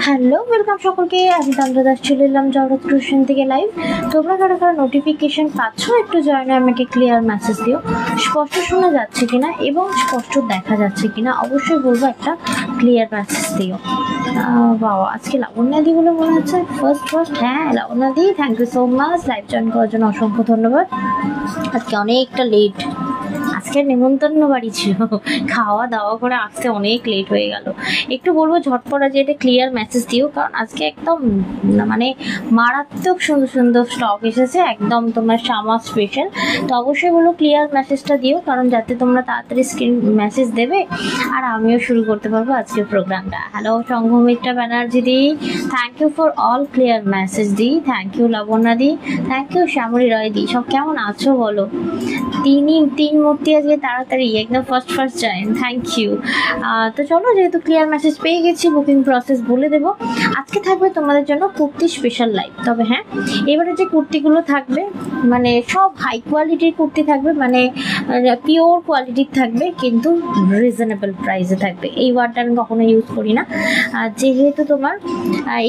Hello welcome সকলকে। আমি তন্দ্রা দাস চলে এলাম জগৎ রোশন থেকে লাইভ। তোমরা কারা কারা নোটিফিকেশন পাচ্ছ একটু জয়েনে আমাকে ক্লিয়ার মেসেজ দিও, স্পষ্ট শোনা যাচ্ছে কিনা এবং স্পষ্ট দেখা যাচ্ছে কিনা অবশ্যই বলবো, একটা ক্লিয়ার মেসেজ দিও। বাবা আজকে লাবণ্যাদি বলে মনে হচ্ছে ফার্স্ট। হ্যাঁ লাবণ্যাদি, thank you so much live join করার জন্য অসংখ্য ধন্যবাদ। আজকে অনেকটা লেট, আজকে নেমন্তন্ন বাড়ি ছিল, খাওয়া দাওয়া করে আসতে অনেক লেট হয়ে গেল। একটু বলবো ঝটপট যে এটা ক্লিয়ার মেসেজ দিও, কারণ আজকে একদম মানে মারাত্মক সুন্দর সুন্দর স্টক এসেছে, একদম তোমার সামার স্পেশাল। তো অবশ্যই বলো ক্লিয়ার মেসেজটা দিও, কারণ যাতে তোমরা তাড়াতাড়ি স্ক্রিন মেসেজ দেবে আর আমিও শুরু করতে পারবো আজকের প্রোগ্রামটা। Hello Sanghamitra Banerjee di, thank you for all clear message di, thank you Labanya di, thank you Shyamali Roy di. সব কেমন আছো বলো? তিন মূর্তি আজকে তাড়াতাড়ি একদম ফার্স্ট জয়েন, থ্যাংক ইউ। তো চলো, যেহেতু ক্লিয়ার মেসেজ পেয়ে গেছি বুকিং প্রসেস বলে দেবো। আজকে থাকবে তোমাদের জন্য কুর্তি স্পেশাল লাইভ। তবে হ্যাঁ, এবারে যে কুর্তিগুলো থাকবে মানে সব হাই কোয়ালিটির কুর্তি থাকবে, মানে পিওর কোয়ালিটির থাকবে, কিন্তু রিজনেবল প্রাইসে থাকবে। এই ওয়ার্ডটা আমি কখনো ইউজ করি না, যেহেতু তোমার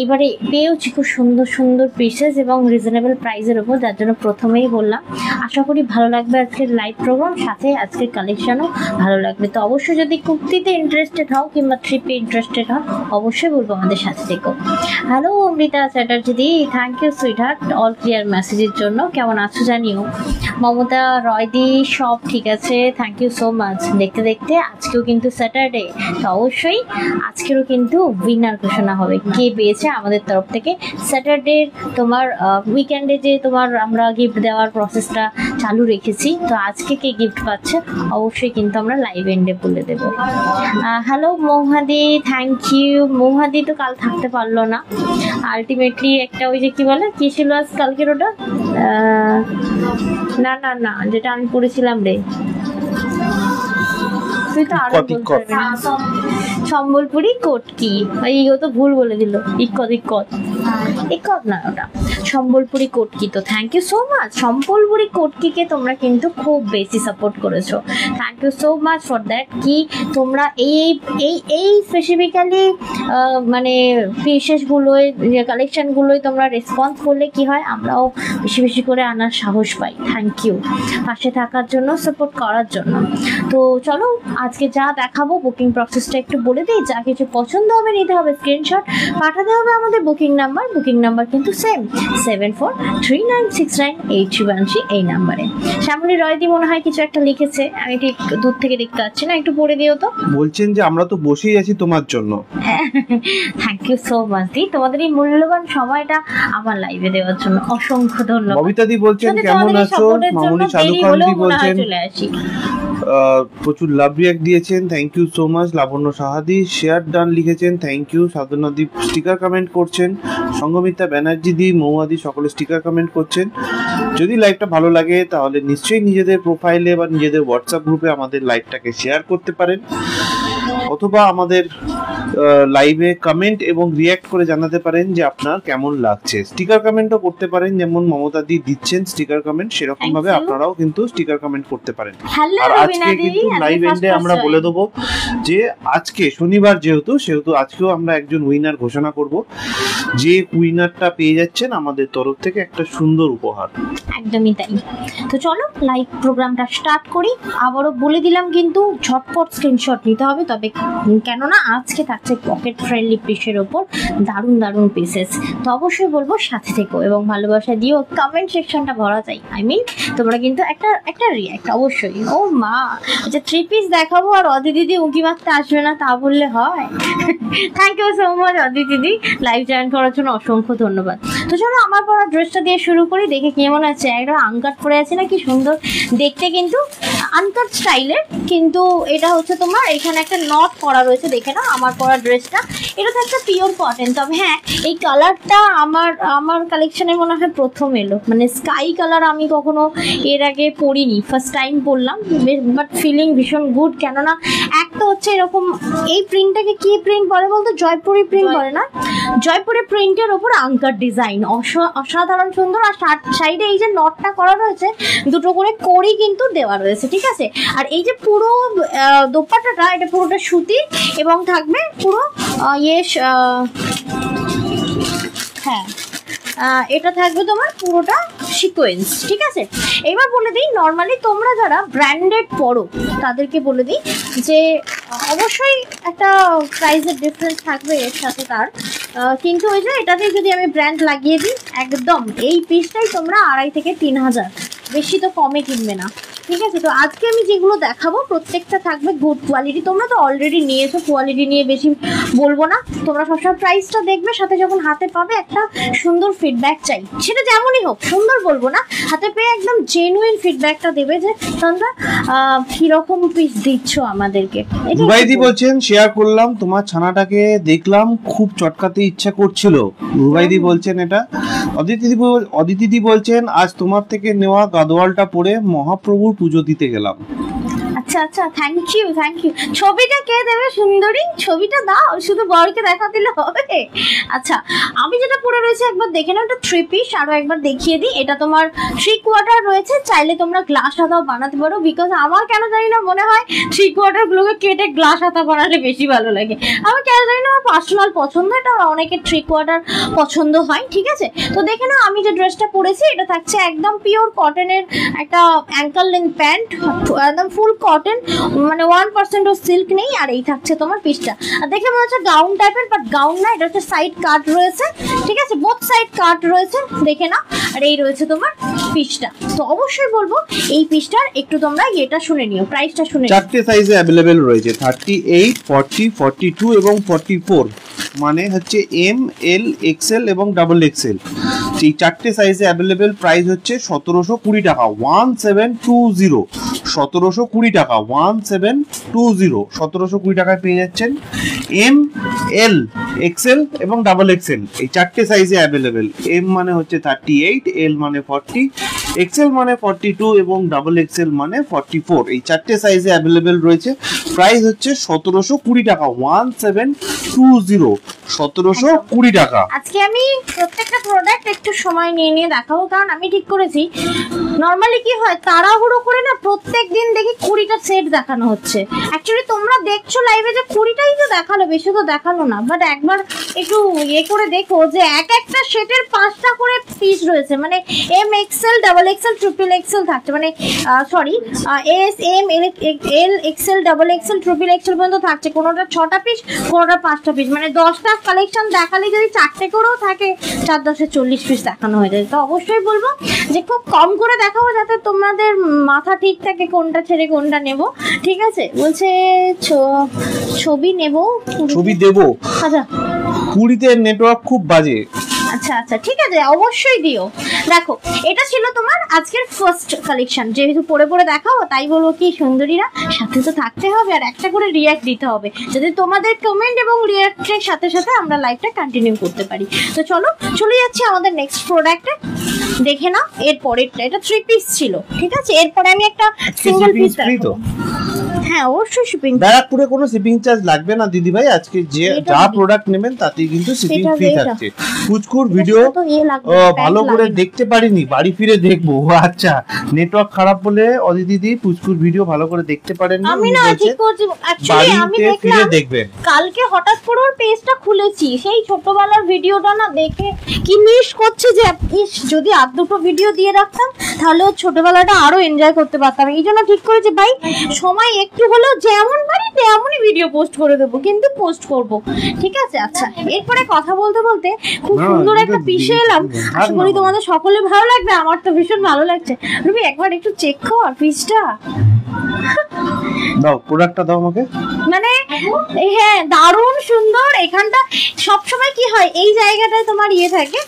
এবারে পেয়েছি খুব সুন্দর সুন্দর পিসেস এবং রিজনেবল প্রাইসের ওপর, যার জন্য প্রথমেই বললাম আশা করি ভালো লাগবে আজকের লাইভ প্রোগ্রাম, সাথে আজকের কালেকশনও ভালো লাগবে। তো অবশ্যই যদি কুর্তিতে ইন্টারেস্টেড হও কিংবা থ্রিপে ইন্টারেস্টেড হও অবশ্যই বলবো আমাদের সাথে থেকো। হ্যালো অমৃতা চ্যাটার্জি দি, thank you sweetheart all clear মেসেজের জন্য। কেমন আছো জানিও। মমতা রয় দি, সব ঠিক আছে, থ্যাংক ইউ সো মাচ। দেখতে দেখতে আজকেও কিন্তু স্যাটারডে, তো অবশ্যই আজকেরও কিন্তু উইনার ঘোষণা হবে, কে পেয়েছে আমাদের তরফ থেকে। স্যাটারডে তোমার উইকেন্ডে যে তোমার আমরা গিফট দেওয়ার প্রসেসটা চালু রেখেছি, তো আজকে কে গিফট পাচ্ছে অবশ্যই কিন্তু আমরা লাইভ এন্ডে বলে দেবো। হ্যালো মৌহাদি, থ্যাংক ইউ। মৌহাদি তো কাল থাকতে পারলো না, আলটিমেটলি একটা ওই যে কি বলে কি ছিল আজ কালকের ওটা, না যেটা আমি পড়েছিলাম রে, তুই তো আরো বলতে সম্বলপুরি কোটকি, ও তো ভুল বলে দিল, ইক্কত না ওটা সম্বলপুরি কোটকি। তো thank you so much. Sambalpuri কোটকিকে তোমরা কিন্তু খুব বেশি সাপোর্ট করেছো, thank you so much for that. কি তোমরা এই স্পেসিফিক্যালি মানে পিসেসগুলোয় কালেকশনগুলোয় তোমরা রেসপন্স করলে কি হয়, আমরাও বেশি বেশি করে আনার সাহস পাই। থ্যাংক ইউ পাশে থাকার জন্য, সাপোর্ট করার জন্য। তো চলো আজকে যা দেখাবো বুকিং প্রসেসটা একটু বলে দিই। যা কিছু পছন্দ হবে নিতে হবে স্ক্রিনশট, পাঠাতে হবে আমাদের বুকিং নাম্বার কিন্তু সেম 7439698313 এই নাম্বারে। শ্যামলী রয়দি মনে হয় কিছু একটা লিখেছে, আমি ঠিক দূর থেকে দেখতে পাচ্ছি না, একটু পড়ে দিও তো। বলছেন যে আমরা তো বসেই আছি তোমার জন্য। থ্যাংক ইউ সো মাচ দি, তোমাদের এই মূল্যবান সময়টা আমার লাইভে দেওয়ার জন্য অসংখ্য ধন্যবাদ। ববিতা দি বলছেন কেমন আছো, মামুনি সাধুখান দি বলছেন প্রচুর লাভ রিঅ্যাক্ট দিয়েছেন, thank you so much. Labanya সাহাদি শেয়ার ডান লিখেছেন, thank you. Sadhana di sticker comment করছেন, সঙ্গমিত্রা ব্যানার্জি দি, মৌয়াদি সকলে স্টিকার কমেন্ট করছেন। যদি লাইভটা ভালো লাগে তাহলে নিশ্চয়ই নিজেদের প্রোফাইলে বা নিজেদের হোয়াটসঅ্যাপ গ্রুপে আমাদের লাইভটাকে শেয়ার করতে পারেন, অথবা আমাদের লাইভে কমেন্ট এবং রিঅ্যাক্ট করে জানাতে পারেন যে আপনার কেমন লাগছে। স্টিকার কমেন্টও করতে পারেন, যেমন মমতা দি দিচ্ছেন স্টিকার কমেন্ট, সেরকম ভাবে আপনারাও কিন্তু স্টিকার কমেন্ট করতে পারেন। আর আজকে কিন্তু লাইভ এন্ডে আমরা বলে দেবো যে আজকে শনিবার যেহেতু আজকেও আমরা একজন উইনার ঘোষণা করব, যে উইনারটা পেয়ে যাচ্ছেন আমাদের তরফ থেকে একটা সুন্দর উপহার। একদমই তাই। তো চলো লাইভ প্রোগ্রামটা স্টার্ট করি। আবারও বলে দিলাম কিন্তু ঝটপট স্ক্রিনশট নিতে হবে, তবে কেননা আজকে থাকছে পকেট ফ্রেন্ডলি পিসের ওপর দারুণ পিসেস। তো অবশ্যই বলবো সাথে থেকো এবং ভালোবাসা দিও, কমেন্ট সেকশনটা ভরা চাই। তোমরা কিন্তু একটা রিঅ্যাক্ট অবশ্যই। ও মা, আচ্ছা 3 পিস দেখাবো আর অদিতি দিদি উঁকি মারতে আসবে না, তা বললে হয়? Thank you so much Aditi দিদি, লাইভ জয়েন করার জন্য অসংখ্য ধন্যবাদ। তো চলো আমার পরা ড্রেসটা দিয়ে শুরু করি, দেখে কেমন আছে। একটা আনকাট পরে আছে না, কি সুন্দর দেখতে, কিন্তু আনকাট স্টাইলের, কিন্তু এটা হচ্ছে তোমার এখানে একটা নট করা রয়েছে, দেখে না আমার পরা ড্রেসটা। এটা তো একটা পিওর কটন, তবে হ্যাঁ এই কালারটা আমার কালেকশনে মনে হয় প্রথম এলো, মানে স্কাই কালার আমি কখনো এর আগে পরিনি, ফার্স্ট টাইম পরলাম, বাট ফিলিং ভীষণ গুড। কেননা একটা হচ্ছে এরকম, এই প্রিন্টটাকে কি প্রিন্ট বলে বলতো, জয়পুরি প্রিন্ট বলে না, জয়পুরি প্রিন্টের ওপর আঙ্কার ডিজাইন অসাধারণ সুন্দর। আর সাইডে এই যে নটটা করা রয়েছে, দুটো করে কড়ি কিন্তু দেওয়া রয়েছে, ঠিক ঠিক আছে। আর এই যে পুরো দোপাট্টাটা, এটা পুরোটা সুতি এবং থাকবে পুরো হ্যাঁ এটা থাকবে তোমার পুরোটা সিকোয়েন্স, ঠিক আছে। এবার বলে দিই, নর্মালি তোমরা যারা ব্র্যান্ডেড পরো তাদেরকে বলে দিই যে অবশ্যই একটা প্রাইসের ডিফারেন্স থাকবে এর সাথে তার, কিন্তু ওই যে এটাতে যদি আমি ব্র্যান্ড লাগিয়ে দিই একদম এই পিসটাই তোমরা 2,500 থেকে 3,000, বেশি তো কমে কিনবে না, ঠিক আছে। তো আজকে আমি যেগুলো দেখাবো প্রত্যেকটা থাকবে গুড কোয়ালিটি। তোমরা তো অলরেডি নিয়েছো, কোয়ালিটি নিয়ে বেশি বলবো না, তোমরা সবসময় প্রাইসটা দেখবে, সাথে যখন হাতে পাবে একটা সুন্দর ফিডব্যাক চাই, সেটা যেমনই হোক, সুন্দর বলবো না, হাতে পেয়ে একদম জেনুইন ফিডব্যাকটা দেবে যে তোমরা কিরকম পিস দিচ্ছ আমাদেরকে। রুবাইদি বলছেন শেয়ার করলাম তোমার ছানাটাকে দেখলাম খুব চটকাতে ইচ্ছা করছিল, রুবাইদি বলছেন এটা। অদিতিদি বলছেন আজ তোমার থেকে নেওয়া গাদোয়ালটা পরে মহাপ্রভুর পুজো দিতে গেলাম। আচ্ছা আচ্ছা, থ্যাংক ইউ থ্যাংক ইউ। ছবিটা কে দেবে সুন্দরী? ছবিটা দাও, শুধু বরকে দেখা দিলে হবে? আচ্ছা, আমি যেটা পরে রয়েছে একবার দেখে নাও, এটা 3 পিস। আরো একবার দেখিয়ে দিই, এটা তোমার 3 কোয়ার্টার রয়েছে, চাইলে তোমরা গ্লাস হাতাও বানাতে পারো, বিকজ আমার কেন জানি না মনে হয় 3 কোয়ার্টার গুলোকে কেটে গ্লাস হাতা বানালে বেশি ভালো লাগে। আমার কেন জানি না, আমার পার্সোনাল পছন্দ, এটা অনেকের 3 কোয়ার্টার পছন্দ হয়, ঠিক আছে। তো দেখে নাও, আমি যে ড্রেসটা পরেছি এটা থাকছে একদম পিওর কটনের একটা অ্যাঙ্কল লেন্থ প্যান্ট, একদম ফুল কটন, মানে 1% ও সিল্ক নেই। আর এই থাকছে তোমার পিসটা, আর দেখে মনে হচ্ছে গাউন টাইপের, বাট গাউন না, এটা হচ্ছে সাইড কাট রয়েছে, ঠিক আছে, বোথ সাইড কাট রয়েছে, দেখে না। আর এই রয়েছে তোমার পিসটা। তো অবশ্যই বলবো এই পিসটার একটু তোমরা এটা শুনে নিও, প্রাইসটা শুনে নিও। 4টে সাইজে अवेलेबल রয়েছে, 38, 40, 42 এবং 44, মানে হচ্ছে এম, এল, এক্সেল এবং ডাবল এক্সেল। এই 4টে সাইজে अवेलेबल, প্রাইস হচ্ছে 1720 টাকা, 1720, 1720 টাকা, 1720, 1720 টাকায় পেয়ে যাচ্ছেন এম, এল, এক্সেল এবং ডাবল এক্সেল, এই 4টে সাইজে अवेलेबल। এম মানে হচ্ছে 38, এল মানে 40, এক্সেল মানে 42 এবং ডাবল এক্সেল মানে 44, এই 4টে সাইজে अवेलेबल রয়েছে। প্রাইস হচ্ছে 1720 টাকা, 1720, 1720 টাকা। আজকে আমি প্রত্যেকটা প্রোডাক্ট একটু সময় নিয়ে নিয়ে দেখাবো, কারণ আমি ঠিক করেছি নর্মালি কি হয়, তাড়াহুড়ো করে না প্রত্যেক দিন দেখি 20টা সেট দেখানো হচ্ছে। অ্যাকচুয়ালি তোমরা দেখছো লাইভে যে 20টাই তো দেখালো, বেশি তো দেখালো না, বাট একবার একটু ইয়ে করে দেখো যে একটা সেটের 5টা করে পিস রয়েছে, মানে M, XL, double XL, triple XL থাকছে, মানে sorry S, M, L, XL, double XL, triple XL পর্যন্ত থাকছে, কোনোটা 6টা পিস, কোনোটা 5টা পিস, মানে 10টা কালেকশন দেখালে যদি 4টে করেও থাকে 4 10 40 পিস দেখানো হয়ে যায়। তো অবশ্যই বলবো যে খুব কম করে দেখাবো, যাতে তোমাদের মাথা ঠিক থাকে কোনটা ছেড়ে কোনটা নেব, ঠিক আছে। বলছে ছবি নেব, ছবি দেবো। আচ্ছা, পুরীতে নেটওয়ার্ক খুব বাজে। আচ্ছা আচ্ছা, ঠিক আছে, অবশ্যই দিও। দেখো, এটা ছিল তোমার আজকের ফার্স্ট কালেকশন, যেহেতু পরে পরে দেখাবো তাই বলবো কি সুন্দরীরা সাথে তো থাকতে হবে, আর একটা করে রিয়াক্ট দিতে হবে, যাতে তোমাদের কমেন্ট এবং রিয়াক্টের সাথে সাথে আমরা লাইভটা কন্টিনিউ করতে পারি। তো চলো চলে যাচ্ছি আমাদের নেক্সট প্রোডাক্টে, দেখে নাও এর পরেরটা। এটা 3 পিস ছিল, ঠিক আছে। এরপরে আমি একটা সিঙ্গেল পিস দেখাবো। হ্যাঁ, অবশ্যই শিপিং, ব্যারাকপুরে কোনো শিপিং চার্জ লাগবে না দিদি ভাই, আজকে যে যা প্রোডাক্ট নেবেন তাতেই কিন্তু শিপিং ফ্রি থাকছে। পুচকুর ভিডিও ভালো করে দেখতে পারিনি, বাড়ি ফিরে দেখবো। আচ্ছা, নেটওয়ার্ক খারাপ বলে অদিতি পুচকুর ভিডিও ভালো করে দেখতে পারেননি, আমি না ঠিক করছি। অ্যাকচুয়ালি আমি দেখলাম দেখবেন, কালকে হঠাৎ করে ওর পেজটা খুলেছি, সেই ছোটবেলার ভিডিওটা না দেখে কি মিস করছে, যে যদি আর দুটো ভিডিও দিয়ে রাখতাম তাহলে ওর ছোটবেলাটা আরো এনজয় করতে পারতাম। এই জন্য ঠিক করেছি ভাই, সময় একটু হলেও যেমন পারি তেমনই ভিডিও পোস্ট করে দেবো, কিন্তু পোস্ট করব, ঠিক আছে। আচ্ছা, এরপরে কথা বলতে বলতে খুব সুন্দর একটা পিসে এলাম, আশা করি তোমাদের সকলে ভালো লাগবে, আমার তো ভীষণ ভালো লাগছে। রুবি, একবার একটু চেক কর পিসটা, দাও প্রোডাক্টটা দাও আমাকে। মানে হ্যাঁ, দারুণ সুন্দর। এখানটা সবসময় কি হয়, এই জায়গাটায় তোমার ইয়ে থাকে,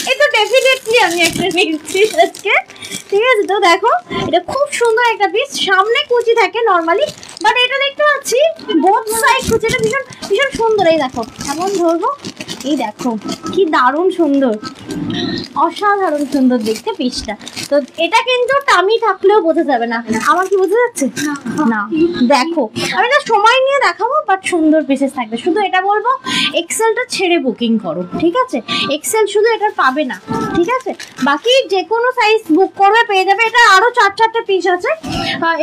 এই তো ডেফিনেটলি আমি একটা নিচ্ছি আজকে, ঠিক আছে। তো দেখো, এটা খুব সুন্দর একটা পিস, সামনে কুচি থাকে নর্মালি, বাট এটা দেখতে পাচ্ছি বোথ সাইড কুচি, এটা ভীষণ ভীষণ সুন্দর। এই দেখো, এমন ধরবো, এই দেখো কি দারুণ সুন্দর, অসাধারণ সুন্দর দেখতে পিসটা। তো এটা কিন্তু টামি থাকলেও বোঝা যাবে না। আমার কি বোঝা যাচ্ছে না? দেখো আমি না সময় নিয়ে দেখাবো, বাট সুন্দর পিসেস থাকবে। শুধু এটা বলবো এক্সেলটা ছেড়ে বুকিং করো, ঠিক আছে? এক্সেল শুধু এটা পাবে না, ঠিক আছে? বাকি যে কোনো সাইজ বুক করবে পেয়ে যাবে। এটা আরো 4-4টে পিস আছে।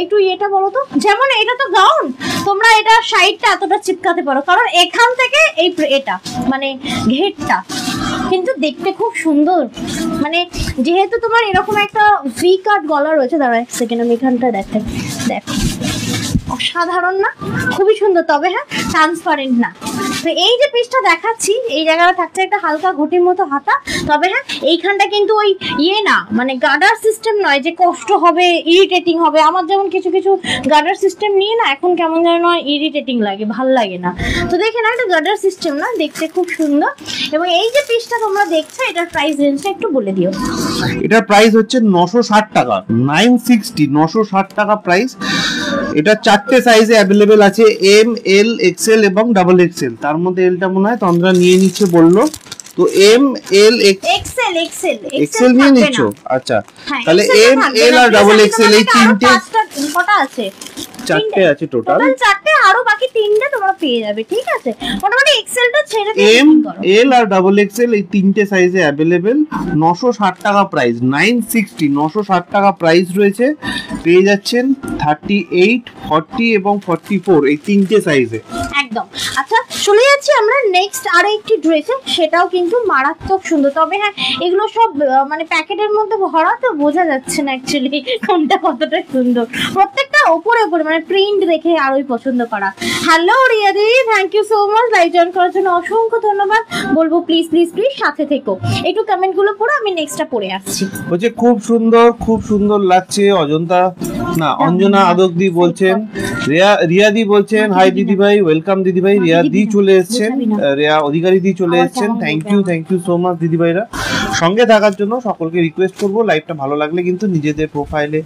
একটু এটা বলো তো, যেমন এটা তো গাউন, তোমরা এটা সাইডটা এতটা চিপকাতে পারো, কারণ এখান থেকে এটা মানে ঘেরটা কিন্তু দেখতে খুব সুন্দর। মানে যেহেতু তোমার এরকম একটা ভি কাট গলা রয়েছে, দাঁড়া এক সেকেন্ড আমি এখানটা দেখো, অসাধারণ না? খুবই সুন্দর, তবে হ্যাঁ ট্রান্সপারেন্ট না। তো এই যে পিসটা দেখাচ্ছি, এই জায়গাটা থাকছে একটা হালকা ঘটির মতো হাতা, তবে হ্যাঁ এইখানটা কিন্তু ওই না, মানে গার্ডার সিস্টেম নয় যে কষ্ট হবে, ইরিটেটিং হবে। আমার যেমন কিছু কিছু গার্ডার সিস্টেম নিয়ে না এখন কেমন যেন ইরিটেটিং লাগে, ভাল লাগে না। তো দেখে না, এটা গার্ডার সিস্টেম না, দেখতে খুব সুন্দর। এবং এই যে পিসটা তোমরা দেখছো, এটার প্রাইস রেঞ্জটা একটু বলে দিও। এটার প্রাইস হচ্ছে 960 টাকা, 960, 960 টাকা প্রাইস। এটা 4টে সাইজে অ্যাভেলেবেল আছে, এম, এল, এক্সেল এবং ডাবল এক্সেল। তার মধ্যে এলটা মনে হয় তন্দ্রা নিয়ে নিচ্ছে বললো, তো এম, এল, এক্সেল নিয়ে নিচ্ছ? আচ্ছা, তাহলে এম, এল আর ডাবল এক্সেল এই তিনটে কটা আছে? 4টে আছে টোটাল, 4টে, আরো বাকি 3টে তোমরা পেয়ে যাবে, ঠিক আছে? মোটামুটি এক্সেলটা ছেড়ে দিয়ে এম, এল আর ডাবল এক্সেল এই তিনটে সাইজে অ্যাভেলেবেল। 960 টাকা প্রাইস, 960, 960 টাকা প্রাইস রয়েছে। পেয়ে যাচ্ছেন 38, 40 এবং 44 এই তিনটে সাইজে একদম। আচ্ছা চলে যাচ্ছি আমরা নেক্সট আরো একটি ড্রেসে, সেটাও কিন্তু মারাত্মক সুন্দর। তবে হ্যাঁ এগুলো সব মানে প্যাকেটের মধ্যে ভরা, তো বোঝা যাচ্ছে না অ্যাকচুয়ালি কোনটা কতটা সুন্দর। প্রত্যেকটা ওপরে ওপরে মানে প্রিন্ট দেখে আরোই পছন্দ করা। হ্যালো রিয়াদি, thank you so much live join করার জন্য, অসংখ্য ধন্যবাদ। বলবো প্লিজ প্লিজ প্লিজ সাথে থেকো, একটু কমেন্ট গুলো পড়ো, আমি নেক্সটটা পড়ে আসছি। বলছে খুব সুন্দর, খুব সুন্দর লাগছে। অজন্তা না, অঞ্জনা আদকদি বলছেন, রিয়াদি বলছেন হাই দিদি ভাই, ওয়েলকাম দিদি ভাই। রিয়াদি চলে এসেছেন, রিয়া অধিকারী দি চলে এসেছেন, থ্যাংক ইউ সো মাচ দিদি ভাইরা সঙ্গে থাকার জন্য। সকলকে রিকোয়েস্ট করবো লাইভটা ভালো লাগলে কিন্তু নিজেদের প্রোফাইলে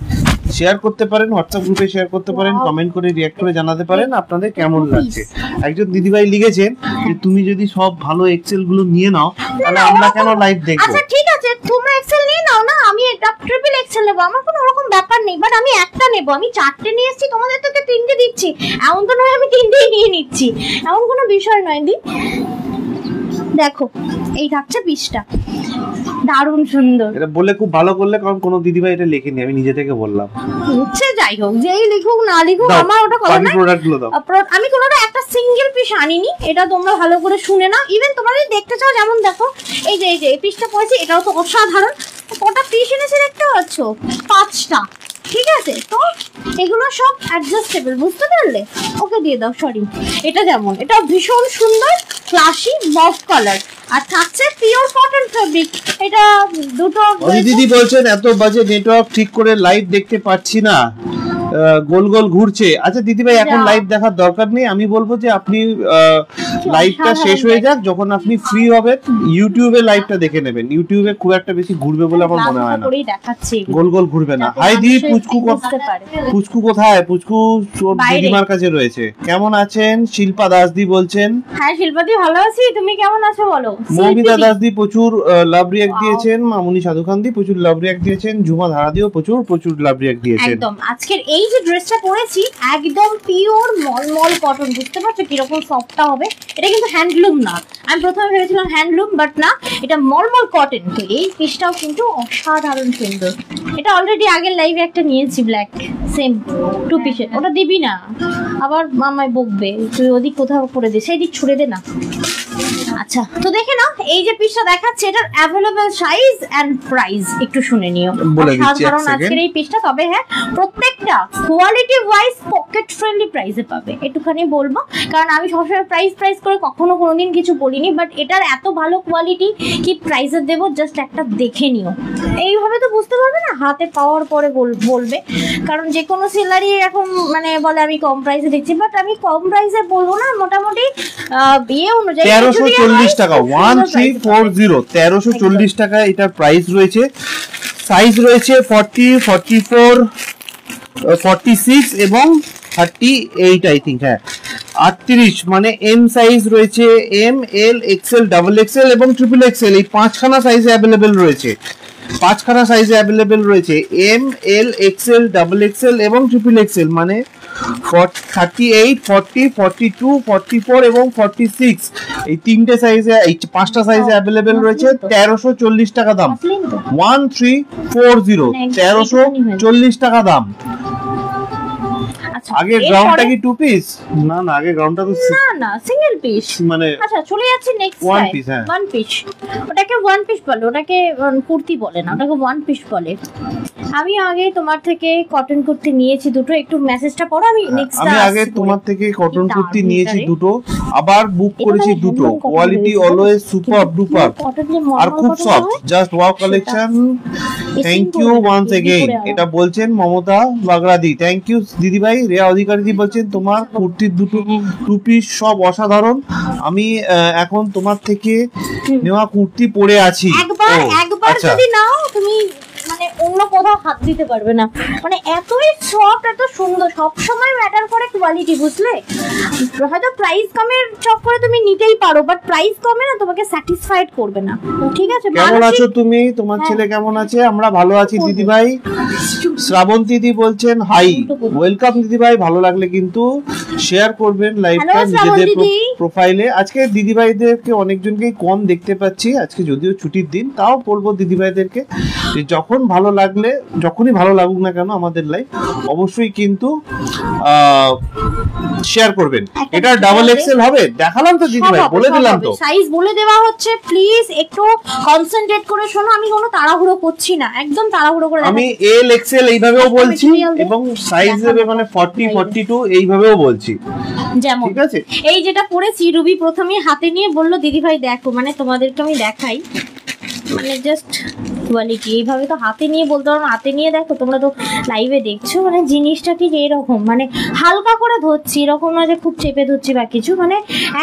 শেয়ার করতে পারেন, হোয়াটসঅ্যাপ গ্রুপে শেয়ার করতে পারেন, কমেন্ট করে রিঅ্যাক্ট করে জানাতে পারেন আপনাদের কেমন লাগছে। একজন দিদিভাই লিখেছেন যে তুমি যদি সব ভালো এক্সেল গুলো নিয়ে নাও তাহলে আমরা কেন লাইভ দেখবো? আচ্ছা ঠিক আছে, তোমরা এক্সেল নিয়ে নাও না, আমি এটা ট্রিপল এক্সেল নেবো, আমার কোনো রকম ব্যাপার নেই। বাট আমি একটা নেবো, আমি 4টে নিয়ে এসেছি, তোমাদের থেকে 3টে দিচ্ছি, এমন তো নয় আমি 3টেই নিয়ে নিচ্ছি, এমন কোনো বিষয় নয়। দি দেখো এই থাকছে পিসটা, দারুণ সুন্দর। এটা বলে খুব ভালো করলে, কারণ কোনো দিদিভাই এটা লেখেনি, আমি নিজে থেকে বললাম। সে যাই হোক, যেই লিখুক না লিখুক আমার ওটা কথা না। আমি কোনোটা একটা সিঙ্গেল পিস আনিনি, এটা তোমরা ভালো করে শুনে নাও। ইভেন তোমরা যদি দেখতে চাও, যেমন দেখো এই যে এই পিসটা পড়েছি, এটাও তো অসাধারণ। কটা পিস এনেছে দেখতে পাচ্ছ? 5টা, ঠিক আছে? তো এগুলো সব অ্যাডজাস্টেবল, বুঝতে পারলে? ওকে দিয়ে দাও, সরি। এটা যেমন, এটা ভীষণ সুন্দর ক্লাসি মফ কালার, আর থাকছে পিওর কটন ফেব্রিক। এটা দুটো দিদি বলছেন এত বাজে নেটওয়ার্ক, ঠিক করে লাইভ দেখতে পাচ্ছি না, গোল গোল ঘুরছে। আচ্ছা দিদিভাই এখন লাইভ দেখার দরকার নেই, আমি বলবো যে আপনি লাইভটা শেষ হয়ে যাক, যখন আপনি ফ্রি হবেন ইউটিউবে লাইভটা দেখে নেবেন। ইউটিউবে খুব একটা বেশি ঘুরবে বলে আমার মনে হয় না, গোল গোল ঘুরবে না। হাই দি, পুচকু কোথায়? পুচকু দিদিমার কাছে রয়েছে। কেমন আছেন? শিল্পা দাসদি বলছেন, হ্যাঁ শিল্পাদি ভালো আছি, তুমি কেমন আছো বলো? মৌমিতা দাসদি প্রচুর লাভ রিঅ্যাক্ট দিয়েছেন, মামুনি সাধুখানদি প্রচুর লাভ রিঅ্যাক্ট দিয়েছেন, ঝুমা ধারাদিও প্রচুর লাভ রিঅ্যাক্ট দিয়েছেন। একদম আজকের এই যে ড্রেসটা পরেছি একদম পিওর মলমল কটন, বুঝতে পারছো কিরকম সফটটা হবে? এটা কিন্তু হ্যান্ডলুম না, আমি প্রথমে ভেবেছিলাম হ্যান্ডলুম, বাট না, এটা মলমল কটন। তো এই পিসটাও কিন্তু অসাধারণ সুন্দর। এটা অলরেডি আগের লাইভে একটা নিয়েছি, ব্ল্যাক সেম 2 পিসের। ওটা দিবি না, আবার মামায় বকবে, তুই ওদিক কোথাও করে দে, সেই দিক ছুড়ে দে না। আচ্ছা তো দেখে নাও, এই যে পিসটা দেখাচ্ছে এটার অ্যাভেলেবল সাইজ এন্ড প্রাইস একটু শুনে নিও। কারণ আজকের এই পিসটা, তবে হ্যাঁ প্রত্যেকটা কোয়ালিটি ওয়াইজ পকেট ফ্রেন্ডলি প্রাইসে পাবে, একটুখানি বলবো। কারণ আমি সবসময় প্রাইস করে কখনো কোনোদিন কিছু বলিনি, বাট এটার এত ভালো কোয়ালিটি কি প্রাইসে দেবো জাস্ট একটা দেখে নিও। এইভাবে তো বুঝতে পারবে না, হাতে পাওয়ার পরে বলবে। কারণ যে কোনো সেলারই এখন মানে বলে আমি কম প্রাইসে দিচ্ছি, বাট আমি কম প্রাইসে বলবো না, মোটামুটি বিয়ে অনুযায়ী 1340 টাকা, 1340, 1340 টাকা এটার প্রাইস রয়েছে। সাইজ রয়েছে 40, 44, 46 এবং 38 আই থিঙ্ক, হ্যাঁ 38, মানে এম সাইজ রয়েছে, M, L, XL, double XL এবং ট্রিপল এক্সেল, এই 5খানা সাইজে অ্যাভেলেবেল রয়েছে। 5খানা সাইজে অ্যাভেলেবেল রয়েছে, M, L, XL, double XL এবং ট্রিপল এক্সেল, মানে 38, 40, 42, 44 এবং 46, এই 3টে সাইজে, এই 5টা সাইজে অ্যাভেলেবেল রয়েছে। 1340 টাকা দাম, 1340, 1340 টাকা দাম। আগে গ্রাউন্ডটা কি 2 পিস? না না, আগে গ্রাউন্ডটা তো না সিঙ্গেল পিস, মানে আচ্ছা চলে যাচ্ছে নেক্সট 1 পিস। হ্যাঁ 1 পিস, ওটাকে 1 পিস বলে, ওটাকে কুর্তি বলে না, ওটাকে 1 পিস বলে। আমি আগে তোমার থেকে কটন কুর্তি নিয়েছি দুটো, একটু মেসেজটা পড়ো, আমি নেক্সট আমি আগে তোমার থেকে কটন কুর্তি নিয়েছি দুটো, আবার বুক করেছি দুটো, কোয়ালিটি অলওয়েজ সুপার ডুপার আর খুব soft, just wow collection. Thank you once again, এটা বলছেন মমতা বাগরাদি। থ্যাংক ইউ দিদি ভাই। রেয়া অধিকারী বলছেন তোমার কুর্তির দুটো 2 পিস সব অসাধারণ, আমি এখন তোমার থেকে নেওয়া কুর্তি পরে আছি। একবার যদি নাও তুমি মানে অন্য কোথাও হাত দিতে পারবে না, মানে এতই সফট, এত সুন্দর। সব সময় ম্যাটার করে কোয়ালিটি, বুঝলে? হয়তো প্রাইস কমের চক্করে তুমি নিতেই পারো, বাট প্রাইস কমে না তোমাকে স্যাটিসফাইড করবে না, ঠিক আছে? কেমন আছো তুমি? তোমার ছেলে কেমন আছে? আমরা ভালো আছি দিদি ভাই। শ্রাবন্তী দিদি বলছেন হাই, ওয়েলকাম দিদি ভাই। ভালো লাগলে কিন্তু শেয়ার করবেন লাইভটা নিজেদের প্রোফাইলে। আজকে দিদি ভাইদেরকে অনেকজনকেই কম দেখতে পাচ্ছি, আজকে যদিও ছুটির দিন, তাও বলবো দিদি ভাইদেরকে যখন ভালো লাগলে, যখনই ভালো লাগুক না কেন আমাদের লাইভ, অবশ্যই কিন্তু শেয়ার করবেন। এটা ডাবল এক্সেল হবে, দেখালাম তো দিদি ভাই, বলে দিলাম তো, সাইজ বলে দেওয়া হচ্ছে। প্লিজ একটু কনসেন্ট্রেট করে শোনো, আমি কোনো তাড়াহুড়ো করছি না, একদম তাড়াহুড়ো করে আমি এল এক্সেল এইভাবেও বলছি এবং সাইজ দেবে মানে 40, 42 এইভাবেও বলছি, যেমন ঠিক আছে? এই যেটা পরেছি, রুবি প্রথমেই হাতে নিয়ে বললো দিদি ভাই দেখো, মানে তোমাদেরকে আমি দেখাই, মানে জাস্ট কোয়ালিটি এইভাবে তো হাতে নিয়ে বলতে পারো, হাতে নিয়ে দেখো, তোমরা তো লাইভে দেখছো, মানে জিনিসটা ঠিক এরকম, মানে হালকা করে ধরছি, এরকম না যে খুব চেপে ধরছি বা কিছু, মানে